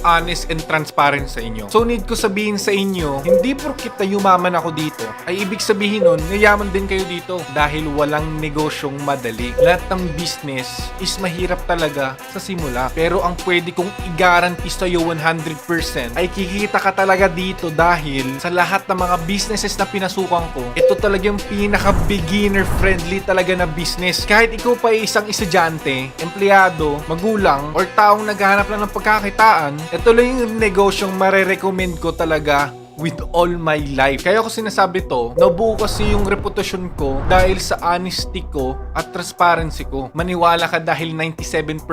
A: honest and transparent sa inyo. So need ko sabihin sa inyo, hindi porkit na yumaman ako dito, ay ibig sabihin nun, nayaman din kayo dito dahil walang negosyong madali. Lahat ng business is mahirap talaga sa simula. Pero ang pwede kong i-guarantee sa'yo 100% ay kikita ka talaga dito dahil sa lahat ng mga businesses na pinasukan ko, ito talaga yung pinaka-beginner friendly talaga na business. Kahit ikaw pa ay isang estudyante, empleyado, magulang, or taong naghahanap lang ng pagkakitaan, ito lang yung negosyong marerecommend ko talaga with all my life. Kaya ko sinasabi to, nabuo kasi yung reputasyon ko dahil sa honesty ko at transparency ko. Maniwala ka dahil 97%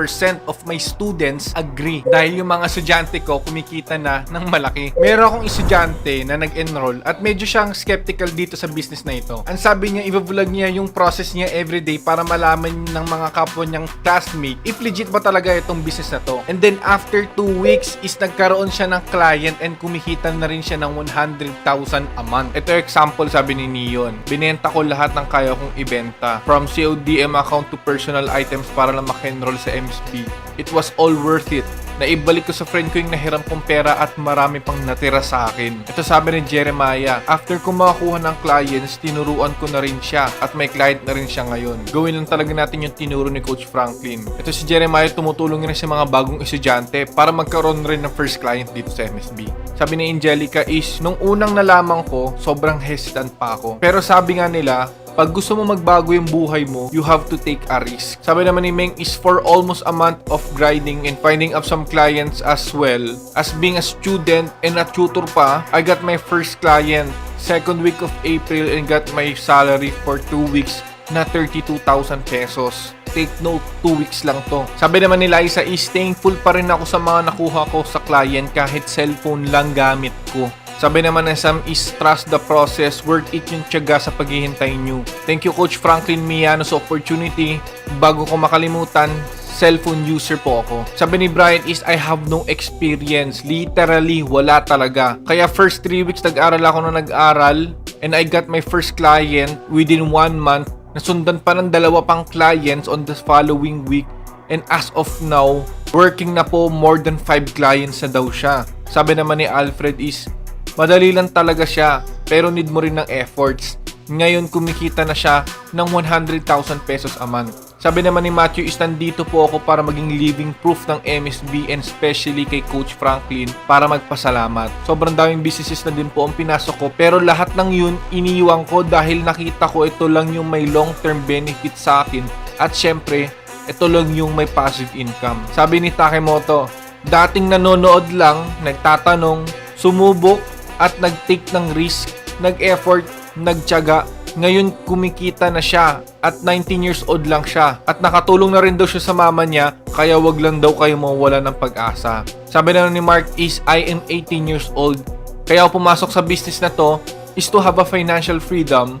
A: of my students agree. Dahil yung mga estudyante ko kumikita na ng malaki. Meron akong estudyante na nag-enroll at medyo siyang skeptical dito sa business na ito. Ang sabi niya, i-vlog niya yung process niya everyday para malaman ng mga kapwa niyang classmate if legit ba talaga itong business na to. And then after 2 weeks is nagkaroon siya ng client and kumikita na rin siya ng 100,000 a month. Ito example sabi ni Neon. Binenta ko lahat ng kaya kong ibenta. From CODM account to personal items para lang maka-enroll sa MSB. It was all worth it. Naibalik ko sa friend ko yung nahiram kong pera at marami pang natira sa akin. Ito sabi ni Jeremiah, after ko makakuha ng clients, tinuruan ko na rin siya at may client na rin siya ngayon. Gawin lang talaga natin yung tinuro ni Coach Franklin. Ito si Jeremiah, tumutulong rin sa mga bagong estudyante para magkaroon rin ng first client dito sa MSB. Sabi ni Angelica is, nung unang nalaman ko, sobrang hesitant pa ako. Pero sabi nga nila, pag gusto mo magbago yung buhay mo, you have to take a risk. Sabi naman ni Meng is for almost a month of grinding and finding up some clients as well as being a student and a tutor pa, I got my first client. second week of April and got my salary for 2 weeks na 32,000 pesos. Take note, 2 weeks lang to. Sabi naman ni Liza is thankful pa rin ako sa mga nakuha ko sa client kahit cellphone lang gamit ko. Sabi naman ng Sam is trust the process, worth it yung tiyaga sa paghihintay nyo. Thank you Coach Franklin Miano sa opportunity. Bago ko makalimutan, cellphone user po ako. Sabi ni Brian is I have no experience. Literally, wala talaga. Kaya first 3 weeks nag-aral ako na nag-aral and I got my first client within 1 month. Nasundan pa ng 2 pang clients on the following week and as of now, working na po more than 5 clients na daw siya. Sabi naman ni Alfred is madali lang talaga siya pero need mo rin ng efforts. Ngayon kumikita na siya ng 100,000 pesos a month. Sabi naman ni Matthew is nandito po ako para maging living proof ng MSB and especially kay Coach Franklin para magpasalamat. Sobrang daming businesses na din po ang pinasok ko pero lahat ng yun iniiwan ko dahil nakita ko ito lang yung may long term benefit sa akin at syempre ito lang yung may passive income. Sabi ni Takemoto, dating nanonood lang, nagtatanong, sumubok at nag-take ng risk, nag-effort, nagtiyaga. Ngayon kumikita na siya at 19 years old lang siya at nakatulong na rin daw siya sa mama niya kaya wag lang daw kayo mawala ng pag-asa. Sabi na ni Mark is I am 18 years old kaya ako pumasok sa business na to is to have a financial freedom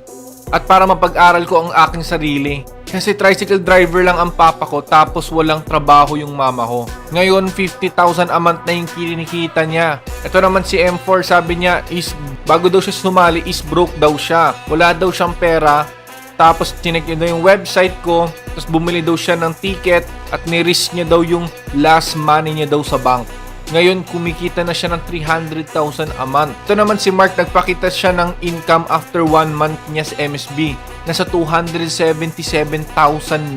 A: at para mapag-aral ko ang aking sarili. Kasi tricycle driver lang ang papa ko tapos walang trabaho yung mama ko. Ngayon 50,000 a month na yung kinikita niya. Ito naman si M4 sabi niya is bago daw siya sumali is broke daw siya. Wala daw siyang pera. Tapos chinek niya daw yung website ko. Tapos bumili daw siya ng ticket at ni-risk niya daw yung last money niya daw sa bank. Ngayon kumikita na siya ng 300,000 a month. Ito naman si Mark nagpakita siya ng income after 1 month niya sa MSB. Nasa 277,000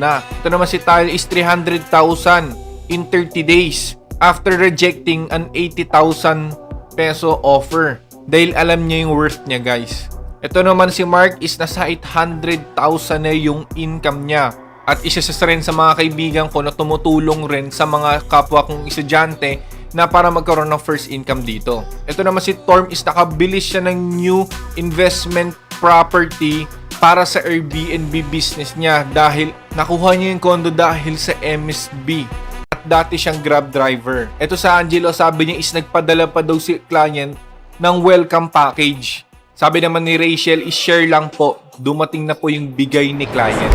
A: na. Ito naman si Tyler is 300,000 in 30 days after rejecting an 80,000 peso offer dahil alam niya yung worth niya guys. Ito naman si Mark is nasa 800,000 na yung income niya at isa sa rin sa mga kaibigan ko na tumutulong rin sa mga kapwa kong estudyante na para magkaroon ng first income dito. Ito naman si Torm is nakabili siya ng new investment property para sa Airbnb business niya dahil nakuha niya yung condo dahil sa MSB at dati siyang Grab driver. Ito sa Angelo sabi niya is nagpadala pa daw si client ng welcome package. Sabi naman ni Rachel is share lang po, dumating na po yung bigay ni client.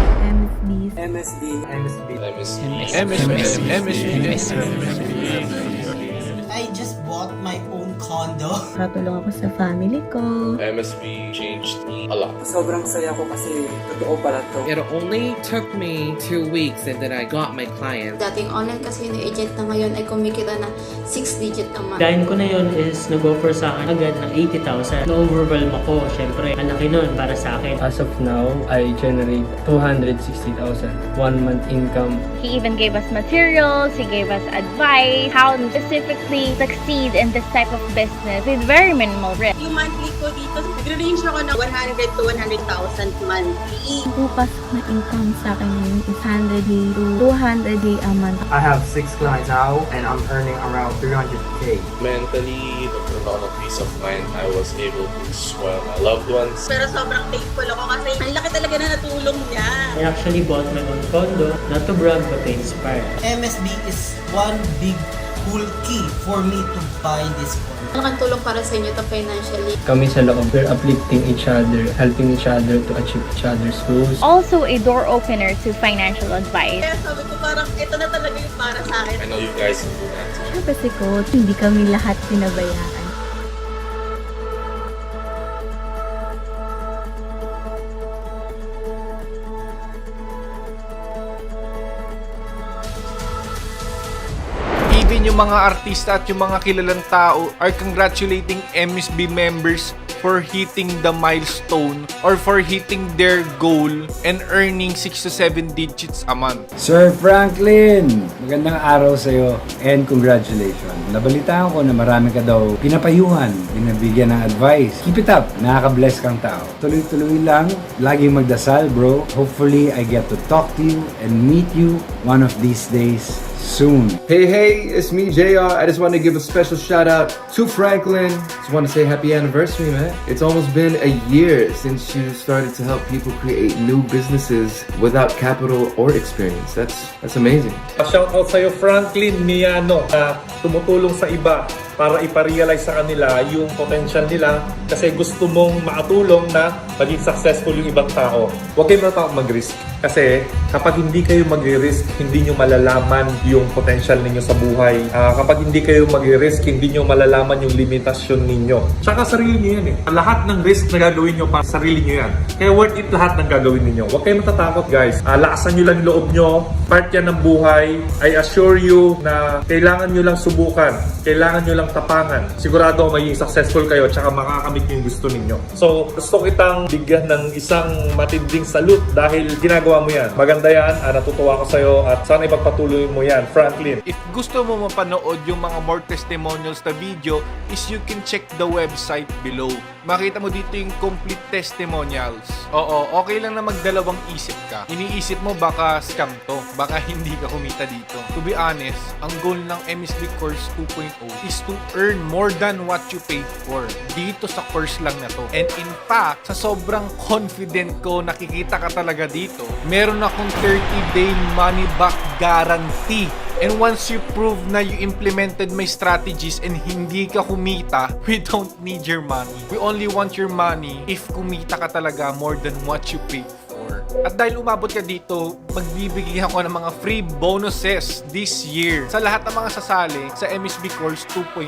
B: I just bought my own condo.
C: Katulong ako sa family ko.
D: MSB changed me a lot.
E: Sobrang saya ko kasi totoo pala to.
F: It only took me 2 weeks and then I got my client.
G: Dating online kasi yung agent na ngayon ay kumikita na 6 digit a month.
H: Dahil ko na yun is nag-offer sa akin agad ng 80,000. Na-overwhelm ako, syempre. Ang laki nun para sa akin.
I: As of now, I generate 260,000, 1 month income.
J: He even gave us materials, he gave us advice, how to specifically succeed in this type of business with very minimal risk.
K: Yung monthly ko dito, nag-range ako ng 100 to 100,000 monthly.
C: Bukas na income sa akin ngayon is 100k to 200k a month.
E: I have 6 clients now and I'm earning around 300k.
D: Mentally, a lot of peace of mind. I was able to spoil my loved ones.
K: Pero sobrang thankful ako kasi ang laki talaga na natulong niya.
H: I actually bought my own condo, not to brag but to inspire.
B: MSB is one big cool key for me to buy this condo.
G: Malaking tulong para sa inyo to financially.
I: Kami sa loob, we're uplifting each other, helping each other to achieve each other's goals.
J: Also a door opener to financial advice.
K: Kaya sabi ko parang ito na talaga yung para sa akin.
D: I know you guys can do that too.
C: Kasi ko, hindi kami lahat pinabayaan.
A: Even yung mga artista at yung mga kilalang tao are congratulating MSB members for hitting the milestone or for hitting their goal and earning 6 to 7 digits a month.
L: Sir Franklin, magandang araw sa'yo and congratulations. Nabalitaan ko na marami ka daw pinapayuhan, binabigyan ng advice. Keep it up, nakaka-bless kang tao. Tuloy-tuloy lang, laging magdasal bro. Hopefully, I get to talk to you and meet you one of these days soon.
M: Hey, it's me, JR. I just want to give a special shout out to Franklin Just want to say happy anniversary, man. It's almost been a year since you started to help people create new businesses without capital or experience. That's amazing.
N: Shout out sa'yo, Franklin Miano, na tumutulong sa iba para iparealize sa kanila yung potential nila kasi gusto mong makatulong na maging successful yung ibang tao. Huwag kayo matakot mag-risk kasi kapag hindi kayo mag-risk, hindi nyo malalaman yung potential ninyo sa buhay. Kapag hindi kayo mag-risk, hindi nyo malalaman yung limitasyon ninyo. Tsaka sarili nyo yan eh. Lahat ng risk na gagawin nyo para sarili nyo yan. Kaya worth it lahat ng gagawin ninyo. Huwag kayo matatakot guys. Lakasan nyo lang yung loob nyo. Part yan ng buhay. I assure you na kailangan nyo lang subukan. Kailangan nyo lang tapangan. Sigurado magiging successful kayo tsaka makakamit yung gusto ninyo. So, gusto kitang bigyan ng isang matinding salute dahil ginagawa mo yan. Maganda yan. Natutuwa ko sa'yo at sana ipagpatuloy mo yan, Franklin.
A: If gusto mo mapanood yung mga more testimonials na video, is you can check the website below. Makita mo dito yung complete testimonials. Oo, okay lang na magdalawang isip ka. Iniisip mo baka scam to, baka hindi ka kumita dito. To be honest, ang goal ng MSB Course 2.0 is to earn more than what you paid for. Dito sa course lang na to. And in fact, sa sobrang confident ko nakikita ka talaga dito, meron akong 30-day money back guarantee. And once you prove na you implemented my strategies and hindi ka kumita, we don't need your money. We only want your money if kumita ka talaga more than what you paid for. At dahil umabot ka dito, magbibigay ako ng mga free bonuses this year sa lahat ng mga sasali sa MSB Course 2.0.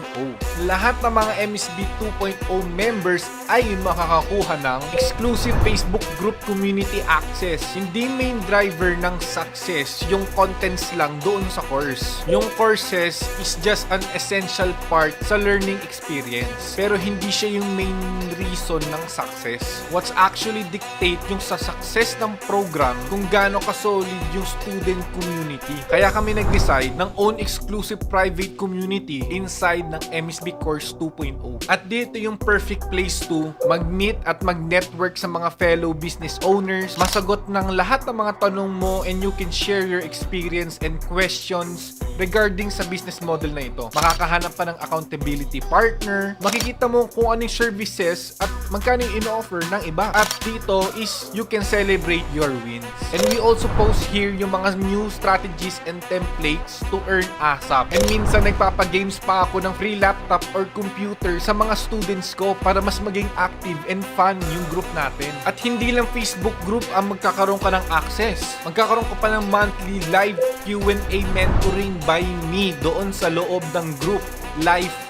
A: Lahat ng mga MSB 2.0 members ay makakakuha ng exclusive Facebook group community access. Hindi main driver ng success yung contents lang doon sa course. Yung courses is just an essential part sa learning experience. Pero hindi siya yung main reason ng success. What's actually dictate yung sa success ng program kung gaano ka-solid yung student community. Kaya kami nag-decide ng own exclusive private community inside ng MSB Course 2.0. At dito yung perfect place to mag-meet at mag-network sa mga fellow business owners, masagot ng lahat ng mga tanong mo, and you can share your experience and questions regarding sa business model na ito. Makakahanap pa ng accountability partner, makikita mo kung anong services at magkano yung in-offer ng iba. At dito is you can celebrate your wins. And we also post here yung mga new strategies and templates to earn ASAP. And minsan nagpapagames pa ako ng free laptop or computer sa mga students ko para mas maging active and fun yung group natin. At hindi lang Facebook group ang magkakaroon ka ng access. Magkakaroon ka pa ng monthly live Q&A mentoring by me doon sa loob ng group. Lifetime.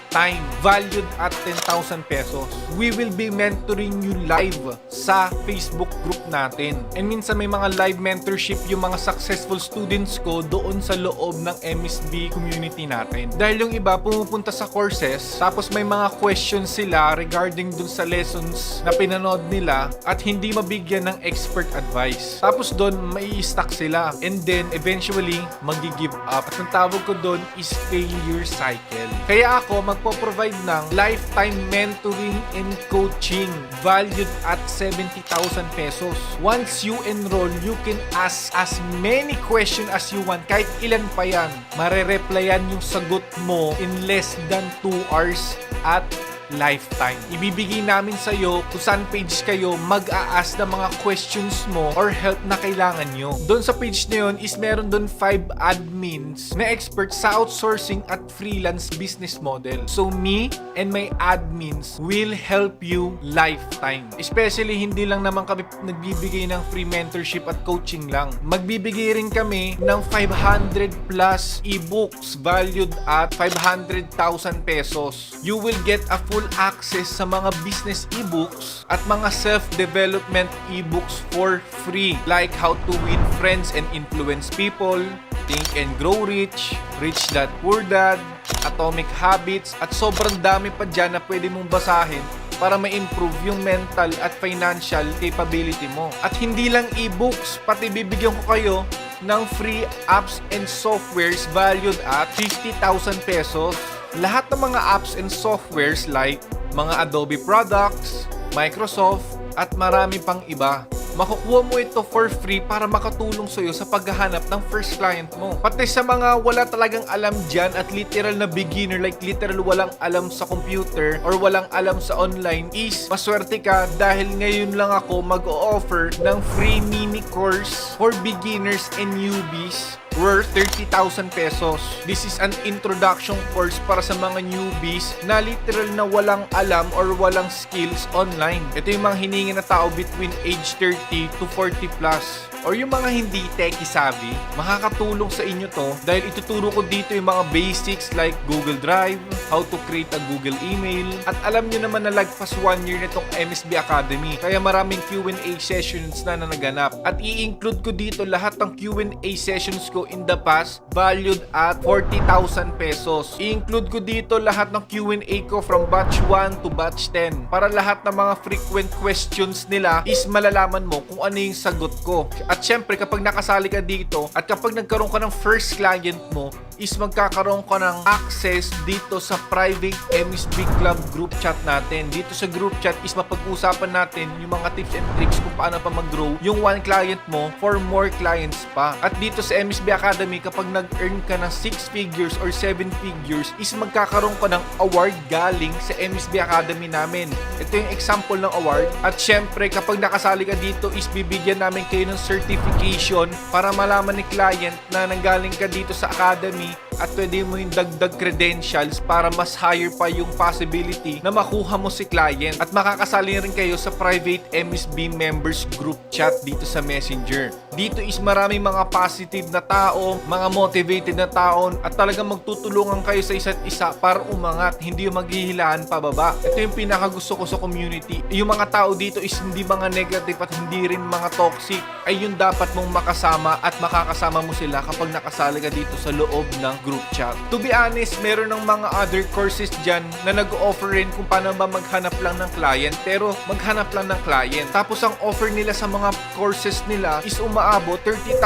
A: Valued at 10,000 pesos. We will be mentoring you live sa Facebook group natin. And minsan may mga live mentorship yung mga successful students ko doon sa loob ng MSB community natin. Dahil yung iba pumupunta sa courses, tapos may mga questions sila regarding dun sa lessons na pinanood nila at hindi mabigyan ng expert advice. Tapos doon may stuck sila. And then eventually magi-give up. At ang tawag ko doon is failure cycle. Kaya ako magpo-provide ng lifetime mentoring and coaching valued at 70,000 pesos. Once you enroll, you can ask as many questions as you want. Kahit ilan pa yan, marereplyan yung sagot mo in less than 2 hours at lifetime. Ibibigay namin sa'yo kung saan page kayo mag-a-ask ng mga questions mo or help na kailangan nyo. Doon sa page na yun is meron doon 5 admins na expert sa outsourcing at freelance business model. So me and my admins will help you lifetime. Especially hindi lang naman kami nagbibigay ng free mentorship at coaching lang. Magbibigay rin kami ng 500 plus ebooks valued at 500,000 pesos. You will get a full access sa mga business ebooks at mga self-development ebooks for free, like how to win friends and influence people, Think and Grow Rich, Rich Dad Poor Dad, Atomic Habits, at sobrang dami pa dyan na pwede mong basahin para ma-improve yung mental at financial capability mo. At hindi lang ebooks, pati bibigyan ko kayo ng free apps and softwares valued at 50,000 pesos. Lahat ng mga apps and softwares like mga Adobe products, Microsoft, at marami pang iba. makukuha mo ito for free para makatulong sa'yo sa paghahanap ng first client mo. Pati sa mga wala talagang alam dyan at literal na beginner, like literal walang alam sa computer or walang alam sa online, is maswerte ka dahil ngayon lang ako mag-o-offer ng free mini course for beginners and newbies worth 30,000 pesos. This is an introduction course para sa mga newbies na literal na walang alam or walang skills online. Ito yung mga hiningi na tao between age 30 to 40 plus. Or yung mga hindi techie savvy, makakatulong sa inyo to dahil ituturo ko dito yung mga basics like Google Drive, how to create a Google email, at alam nyo naman na lagpas 1 year nitong MSB Academy. Kaya maraming Q&A sessions na naganap. At i-include ko dito lahat ng Q&A sessions ko in the past valued at 40,000 pesos. I-include ko dito lahat ng Q&A ko from batch 1 to batch 10 para lahat ng mga frequent questions nila is malalaman mo kung ano yung sagot ko. At syempre, kapag nakasali ka dito at kapag nagkaroon ka ng first client mo, is magkakaroon ka ng access dito sa private MSB Club group chat natin. Dito sa group chat is mapag-usapan natin yung mga tips and tricks kung paano pa mag-grow yung one client mo for more clients pa. At dito sa MSB Academy, kapag nag-earn ka ng 6 figures or 7 figures, is magkakaroon ka ng award galing sa MSB Academy namin. Ito yung example ng award. At syempre, kapag nakasali ka dito, is bibigyan namin kayo ng certification para malaman ni client na nanggaling ka dito sa academy at pwede mo yung dagdag credentials para mas higher pa yung possibility na makuha mo si client at makakasali rin kayo sa private MSB members group chat dito sa Messenger. Dito is maraming mga positive na tao, mga motivated na tao at talagang magtutulungan kayo sa isa't isa para umangat, hindi yung maghihilaan pababa. Ito yung pinakagusto ko sa community. Yung mga tao dito is hindi mga negative at hindi rin mga toxic, ay yun dapat mong makasama at makakasama mo sila kapag nakasali ka dito sa loob ng group chat. To be honest, meron ng mga other courses dyan na nag-offer rin kung paano ba maghanap lang ng client, pero maghanap lang ng client. Tapos ang offer nila sa mga courses nila is umaabot 30,000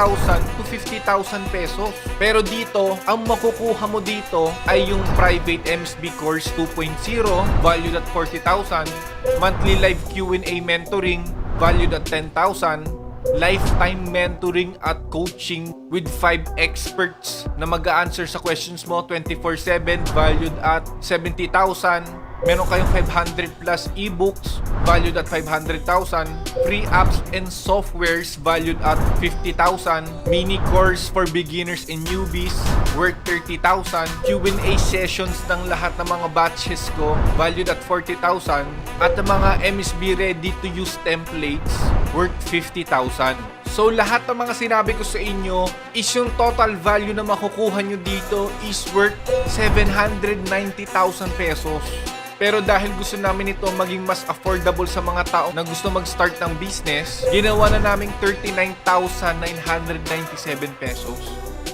A: to 50,000 pesos. Pero dito, ang makukuha mo dito ay yung private MSB course 2.0 valued at 40,000, monthly live Q&A mentoring valued at 10,000, lifetime mentoring at coaching with 5 experts na mag-a-answer sa questions mo 24/7 valued at 70,000. Meron kayong 500 plus ebooks valued at 500,000, free apps and softwares valued at 50,000, mini course for beginners and newbies worth 30,000, Q&A sessions ng lahat ng mga batches ko valued at 40,000, at ang mga MSB ready to use templates worth 50,000. So lahat ng mga sinabi ko sa inyo is yung total value na makukuha nyo dito is worth 790,000 pesos. Pero dahil gusto namin ito maging mas affordable sa mga tao na gusto mag-start ng business, ginawa na naming 39,997 pesos.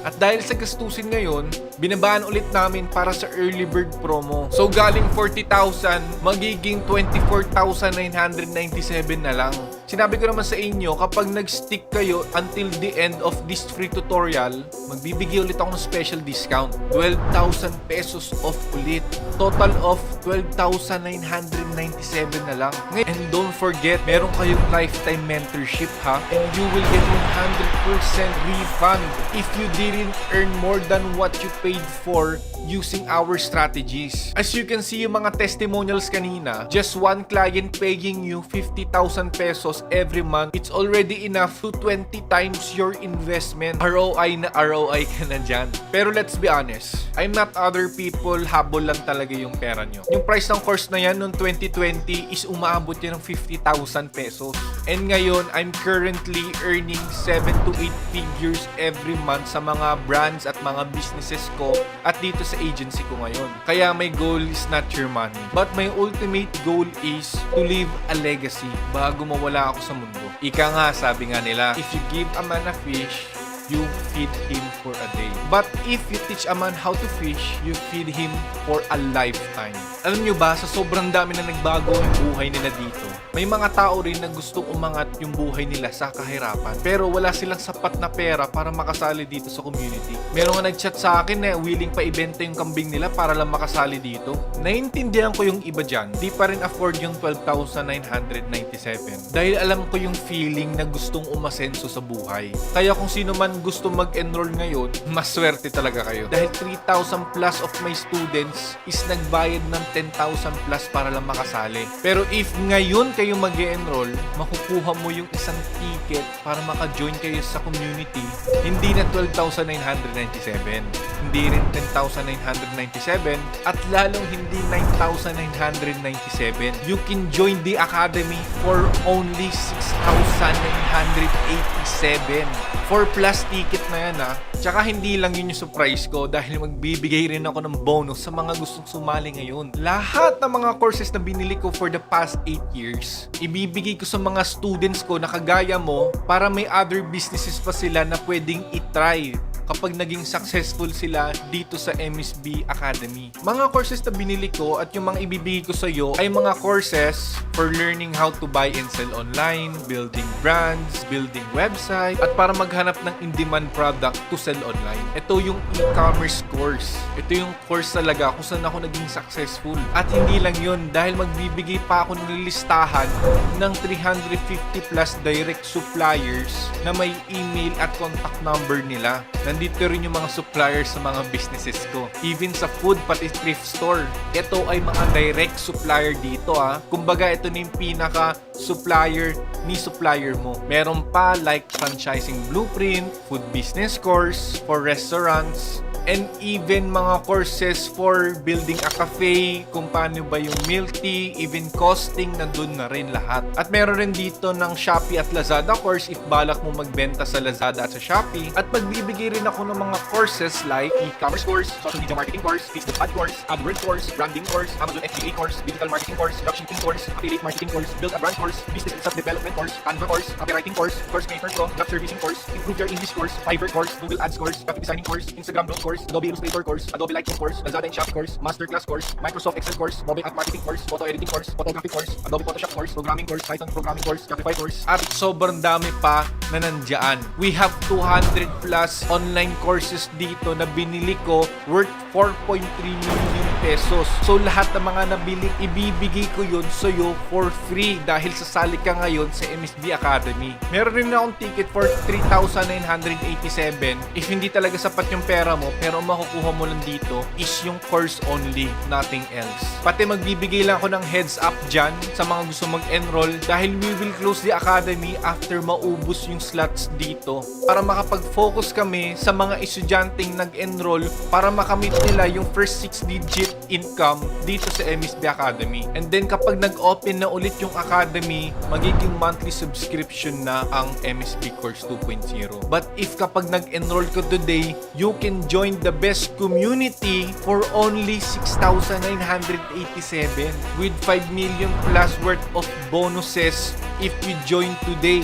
A: At dahil sa gastusin ngayon, binabaan ulit namin para sa early bird promo. So galing 40,000, magiging 24,997 na lang. Sinabi ko naman sa inyo, kapag nag-stick kayo until the end of this free tutorial, magbibigay ulit ako ng special discount. 12,000 pesos off ulit. Total of 12,997 na lang. And don't forget, meron kayong lifetime mentorship ha. And you will get 100% refund if you didn't earn more than what you paid for using our strategies. As you can see, yung mga testimonials kanina, just one client paying you 50,000 pesos every month, it's already enough to 20 times your investment. ROI na ROI ka na dyan. Pero let's be honest, I'm not other people, habol lang talaga yung pera nyo. Yung price ng course na yan noong 2020 is umaabot yan ng 50,000 pesos. And ngayon, I'm currently earning 7 to 8 figures every month sa mga brands at mga businesses ko at dito sa agency ko ngayon. Kaya my goal is not your money, but my ultimate goal is to leave a legacy bago mawala ako sa mundo. Ika nga, sabi nga nila, if you give a man a fish, you feed him for a day. But if you teach a man how to fish, you feed him for a lifetime. Alam nyo ba, sa sobrang dami na nagbago ang buhay nila dito, May mga tao rin na gustong umangat yung buhay nila sa kahirapan, pero wala silang sapat na pera para makasali dito sa community. Meron nga nag-chat sa akin na willing pa ibenta yung kambing nila para lang makasali dito. Naiintindihan ko yung iba dyan, di pa rin afford yung 12,997. Dahil alam ko yung feeling na gustong umasenso sa buhay. Kaya kung sino man gusto mag-enroll ngayon, mas swerte talaga kayo. Dahil 3,000 plus of my students is nagbayad ng 10,000 plus para lang makasali. Pero if ngayon kayo mag-enroll, makukuha mo yung isang ticket para maka-join kayo sa community, hindi na 12,997, hindi rin 10,997, at lalong hindi 9,997. You can join the academy for only 6,987. 4 plus ticket na yan ha. Tsaka hindi lang yun yung surprise ko dahil magbibigay rin ako ng bonus sa mga gustong sumali ngayon. Lahat ng mga courses na binili ko for the past 8 years, ibibigay ko sa mga students ko na kagaya mo para may other businesses pa sila na pwedeng itry kapag naging successful sila dito sa MSB Academy. Mga courses na binili ko at yung mga ibibigay ko sa iyo ay mga courses for learning how to buy and sell online, building brands, building website, at para maghanap ng in-demand product to sell online. Ito yung e-commerce course. Ito yung course talaga kung saan ako naging successful. At hindi lang yun, dahil magbibigay pa ako ng listahan ng 350 plus direct suppliers na may email at contact number nila. Nandito rin yung mga suppliers sa mga businesses ko. Even sa food, pati thrift store. Ito ay mga direct supplier dito ha. Kumbaga ito na yung pinaka-supplier ni supplier mo. Meron pa like franchising blueprint, food business course for restaurants, and even mga courses for building a cafe, kung paano ba yung milk tea, even costing, nandun na rin lahat. At meron rin dito ng Shopee at Lazada course if balak mo magbenta sa Lazada at sa Shopee. At magbibigay rin ako ng mga courses like e-commerce course, social media marketing course, Facebook ad course, AdWords course, branding course, Amazon FBA course, digital marketing course, dropshipping course, affiliate marketing course, build a brand course, business and self-development course, Canva course, copywriting course, course paper pro, job servicing course, improve your English course, Fiverr course, Google Ads course, graphic designing course, Instagram growth course, Adobe Illustrator course, Adobe Lightroom course, Lazada and Shopee course, Masterclass course, Microsoft Excel course, mobile app marketing course, photo editing course, photography course, Adobe Photoshop course, programming course, Python programming course, Shopify course, at sobrang dami pa na nandyan. We have 200 plus online courses dito na binili ko worth 4.3 million pesos. So lahat ng mga nabili, ibibigay ko yun sa'yo for free dahil sasali ka ngayon sa MSB Academy. Meron rin akong ticket for 3,987 if hindi talaga sapat yung pera mo, pero makukuha mo lang dito is yung course only, nothing else. Pati magbibigay lang ako ng heads up dyan sa mga gusto mag-enroll dahil we will close the academy after maubos yung slots dito para makapag-focus kami sa mga estudyanteng nag-enroll para makamit nila yung first 6-digit income dito sa MSB Academy. And then kapag nag-open na ulit yung academy, magiging monthly subscription na ang MSB Course 2.0. But if kapag nag-enroll ko today, you can join the best community for only 6,987 with 5 million plus worth of bonuses if you join today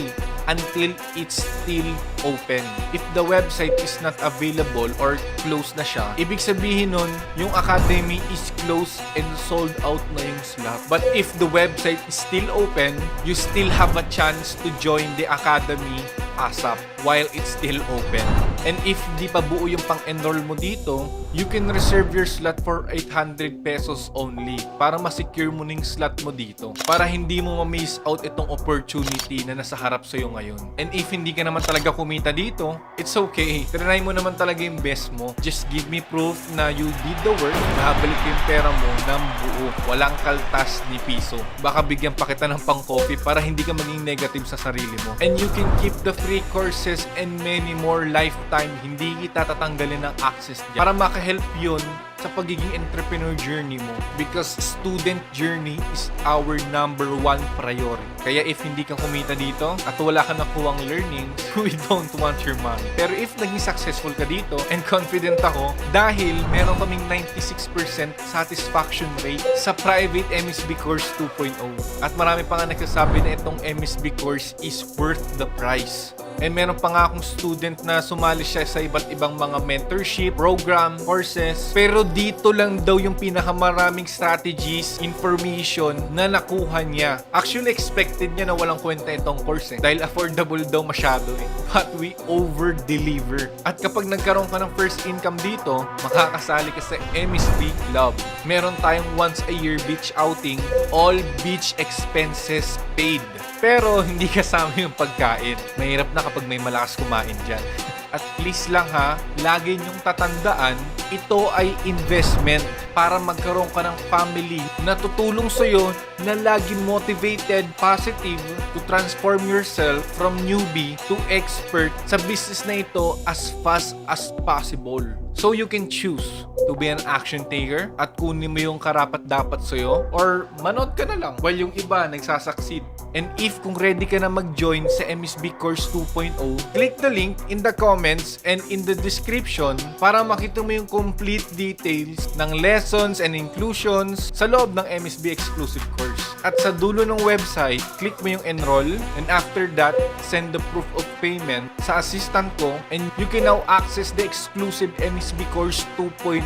A: until it's still open. If the website is not available or closed na siya, ibig sabihin nun, yung academy is closed and sold out na yung slot. But if the website is still open, you still have a chance to join the academy ASAP while it's still open. And if di pa buo yung pang-enroll mo dito, you can reserve your slot for 800 pesos only para ma-secure mo ning slot mo dito. Para hindi mo ma-miss out itong opportunity na nasa harap sa'yo ngayon. And if hindi ka naman talaga kumita dito, it's okay. Try mo naman talaga yung best mo. Just give me proof na you did the work, nahabalik yung pera mo ng buo. Walang kaltas ni piso. Baka bigyan pa kita ng pang-coffee para hindi ka maging negative sa sarili mo. And you can keep the free courses and many more lifetime. Hindi kita tatanggalin ng access dyan. Para makahelp yun sa pagiging entrepreneur journey mo, because student journey is our number 1 priority. Kaya if hindi ka kumita dito at wala ka nakuhang learning, we don't want your money. Pero if naging successful ka dito, and confident ako dahil meron kaming 96% satisfaction rate sa private MSB Course 2.0. At marami pa nga nagsasabi na itong MSB Course is worth the price. And meron pa nga akong student na sumali siya sa iba't ibang mga mentorship, program, courses. Pero dito lang daw yung pinakamaraming strategies, information na nakuha niya. Actually, expected niya na walang kwenta itong course dahil affordable daw masyado But we over-deliver. At kapag nagkaroon ka ng first income dito, makakasali ka sa MSB Club. Meron tayong once a year beach outing, all beach expenses paid. Pero hindi kasama yung pagkain. Mahirap na kapag may malakas kumain dyan. At please lang ha, lagi niyong tatandaan, ito ay investment para magkaroon ka ng family na tutulong sa'yo na lagi motivated, positive to transform yourself from newbie to expert sa business na ito as fast as possible. So you can choose to be an action taker at kunin mo yung karapat-dapat sa'yo or manood ka na lang while yung iba nagsasucceed. And if kung ready ka na mag-join sa MSB Course 2.0, click the link in the comments and in the description para makita mo yung complete details ng lessons and inclusions sa loob ng MSB exclusive course. At sa dulo ng website, click mo yung enroll and after that, send the proof of payment sa assistant ko and you can now access the exclusive MSB Course 2.0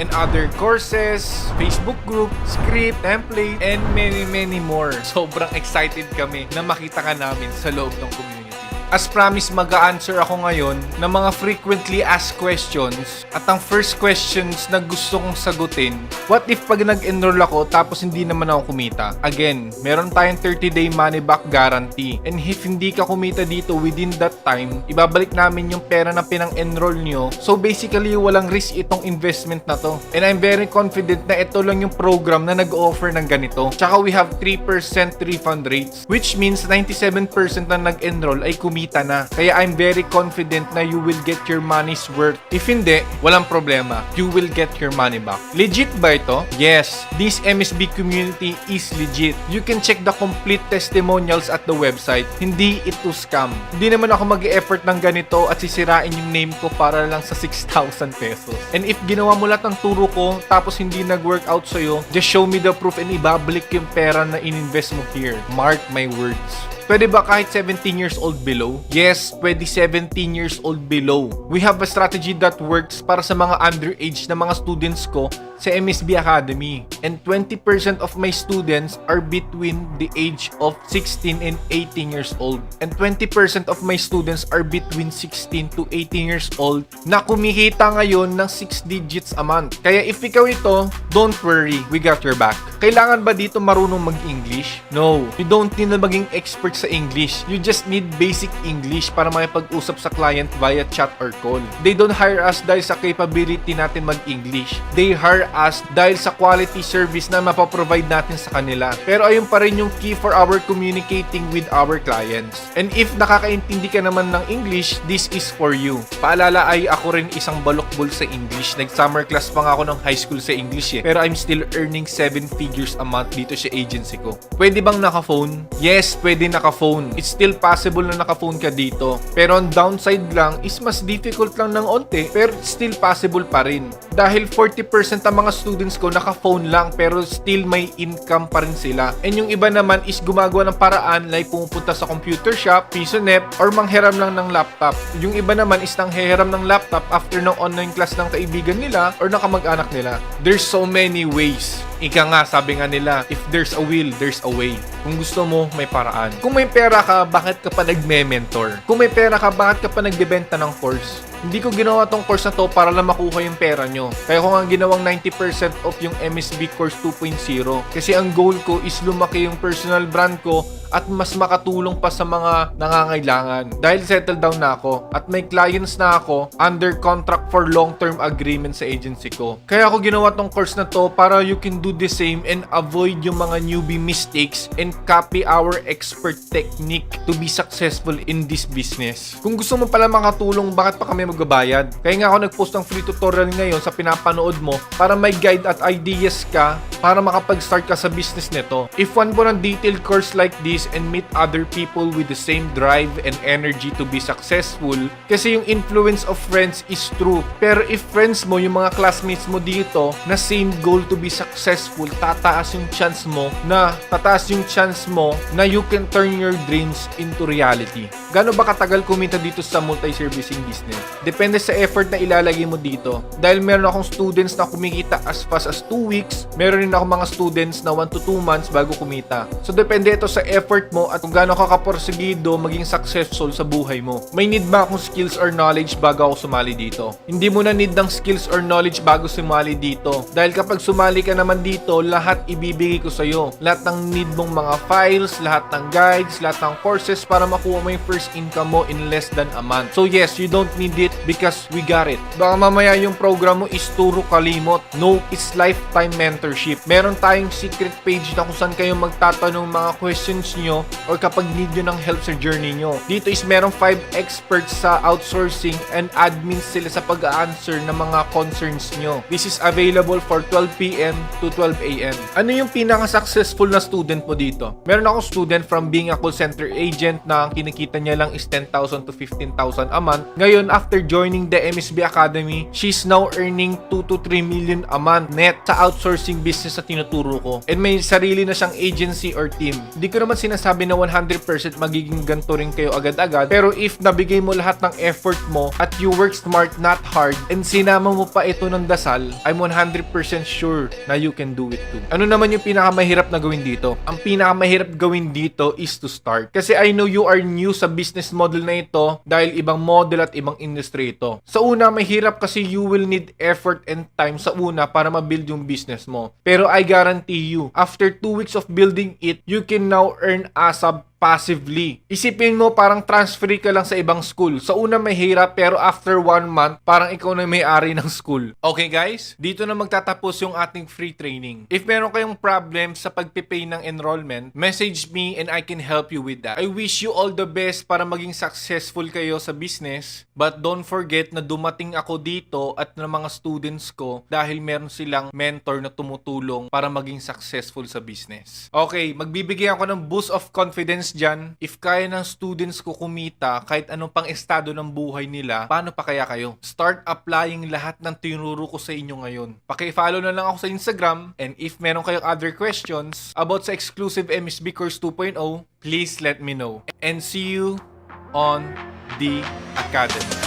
A: and other courses, Facebook group, script, template, and many more. Sobrang excited kami na makita ka namin sa loob ng community. As promised, mag-a-answer ako ngayon ng mga frequently asked questions. At ang first questions na gusto kong sagutin, what if pag nag-enroll ako tapos hindi naman ako kumita? Again, meron tayong 30-day money back guarantee. And if hindi ka kumita dito within that time, ibabalik namin yung pera na pinang-enroll nyo. So basically, walang risk itong investment na to. And I'm very confident na ito lang yung program na nag-offer ng ganito. Tsaka we have 3% refund rates, which means 97% na nag-enroll ay kumita na. Kaya I'm very confident na you will get your money's worth. If hindi, walang problema. You will get your money back. Legit ba ito? Yes. This MSB community is legit. You can check the complete testimonials at the website. Hindi ito scam. Hindi naman ako mag-e-effort ng ganito at sisirain yung name ko para lang sa 6,000 pesos. And if ginawa mo lahat ng turo ko tapos hindi nag-workout sa'yo, just show me the proof and ibabalik yung pera na ininvest mo here. Mark my words. Pwede ba kahit 17 years old below? Yes, pwede 17 years old below. We have a strategy that works para sa mga underage na mga students ko sa MSB Academy. And 20% of my students are between the age of 16 and 18 years old. And 20% of my students are between 16 to 18 years old na kumikita ngayon ng 6 digits a month. Kaya if ikaw ito, don't worry, we got your back. Kailangan ba dito marunong mag-English? No, you don't need na maging expert sa English. You just need basic English para makipag-usap sa client via chat or call. They don't hire us dahil sa capability natin mag-English. They hire us dahil sa quality service na mapaprovide natin sa kanila. Pero ayun pa rin yung key for our communicating with our clients. And if nakakaintindi ka naman ng English, this is for you. Paalala ay ako rin isang balokbol sa English. Nag-summer class pa nga ako ng high school sa English Pero I'm still earning 7 figures a month dito sa agency ko. Pwede bang naka-phone? Yes, pwede naka-phone. It's still possible na naka-phone ka dito. Pero ang downside lang is mas difficult lang ng onte, pero still possible pa rin. Dahil 40% ang mga students ko naka-phone lang pero still may income pa rin sila. And yung iba naman is gumagawa ng paraan like pumupunta sa computer shop, PisoNet, or manghiram lang ng laptop. Yung iba naman is nanghihiram ng laptop after ng online class ng kaibigan nila or ng kamag-anak nila. There's so many ways. Ika nga, sabi nga nila, if there's a will, there's a way. Kung gusto mo, may paraan. Kung may pera ka, bakit ka pa nagme-mentor? Kung may pera ka, bakit ka pa nagbebenta ng course? Hindi ko ginawa tong course na to para lang makuha yung pera nyo. Kaya ko nga ginawang 90% off yung MSB Course 2.0. Kasi ang goal ko is lumaki yung personal brand ko at mas makatulong pa sa mga nangangailangan. Dahil settle down na ako at may clients na ako under contract for long-term agreement sa agency ko. Kaya ako ginawa tong course na to para you can do the same and avoid yung mga newbie mistakes and copy our expert technique to be successful in this business. Kung gusto mo pala makatulong, bakit pa kami magbabayad? Kaya nga ako nag-post ng free tutorial ngayon sa pinapanood mo para may guide at ideas ka para makapag-start ka sa business nito. If one mo ng detailed course like this and meet other people with the same drive and energy to be successful, kasi yung influence of friends is true. Pero if friends mo, yung mga classmates mo dito na same goal to be successful, tataas yung chance mo na you can turn your dreams into reality. Gaano ba katagal kumita dito sa multi-servicing business? Depende sa effort na ilalagay mo dito. Dahil meron akong students na kumikita as fast as 2 weeks, meron rin ako mga students na 1 to 2 months bago kumita. So depende ito sa effort mo at kung gaano ka kaporsigido maging successful sa buhay mo. May need ba akong skills or knowledge bago ako sumali dito? Hindi mo na need ng skills or knowledge bago sumali dito. Dahil kapag sumali ka naman dito, lahat ibibigay ko sa'yo. Lahat ng need mong mga files, lahat ng guides, lahat ng courses para makuha mo yung first income mo in less than a month. So yes, you don't need it because we got it. Baka mamaya yung program mo is turo kalimot. No, it's lifetime mentorship. Meron tayong secret page na kung saan kayo magtatanong mga questions nyo or kapag need nyo ng help sa journey nyo. Dito is merong 5 experts sa outsourcing and admins sila sa pag-answer ng mga concerns nyo. This is available for 12 PM to 12 AM. Ano yung pinaka-successful na student mo dito? Meron akong student from being a call center agent na ang kinikita niya lang is 10,000 to 15,000 a month. Ngayon, after joining the MSB Academy, she's now earning 2 to 3 million a month net sa outsourcing business na tinuturo ko. And may sarili na siyang agency or team. Hindi ko naman sinasabi na 100% magiging ganito rin kayo agad-agad. Pero if nabigay mo lahat ng effort mo at you work smart, not hard, and sinama mo pa ito ng dasal, I'm 100% sure na you can do it too. Ano naman yung pinakamahirap na gawin dito? Ang pinakamahirap gawin dito is to start. Kasi I know you are new sa business model na ito dahil ibang model at ibang industry ito. Sa una, mahirap kasi you will need effort and time sa una para ma-build yung business mo. Pero I guarantee you, after 2 weeks of building it, you can now earn ASAP passively. Isipin mo parang transfer ka lang sa ibang school. Sa una may hirap pero after 1 month, parang ikaw na may-ari ng school. Okay guys, dito na magtatapos yung ating free training. If meron kayong problem sa pagpipay ng enrollment, message me and I can help you with that. I wish you all the best para maging successful kayo sa business. But don't forget na dumating ako dito at ng mga students ko dahil meron silang mentor na tumutulong para maging successful sa business. Okay, magbibigay ako ng boost of confidence dyan. If kaya ng students ko kumita kahit anong pang estado ng buhay nila, paano pa kaya kayo? Start applying lahat ng tinuro ko sa inyo ngayon. Paki-follow na lang ako sa Instagram, and if meron kayong other questions about sa exclusive MSB Course 2.0, please let me know. And see you on the Academy.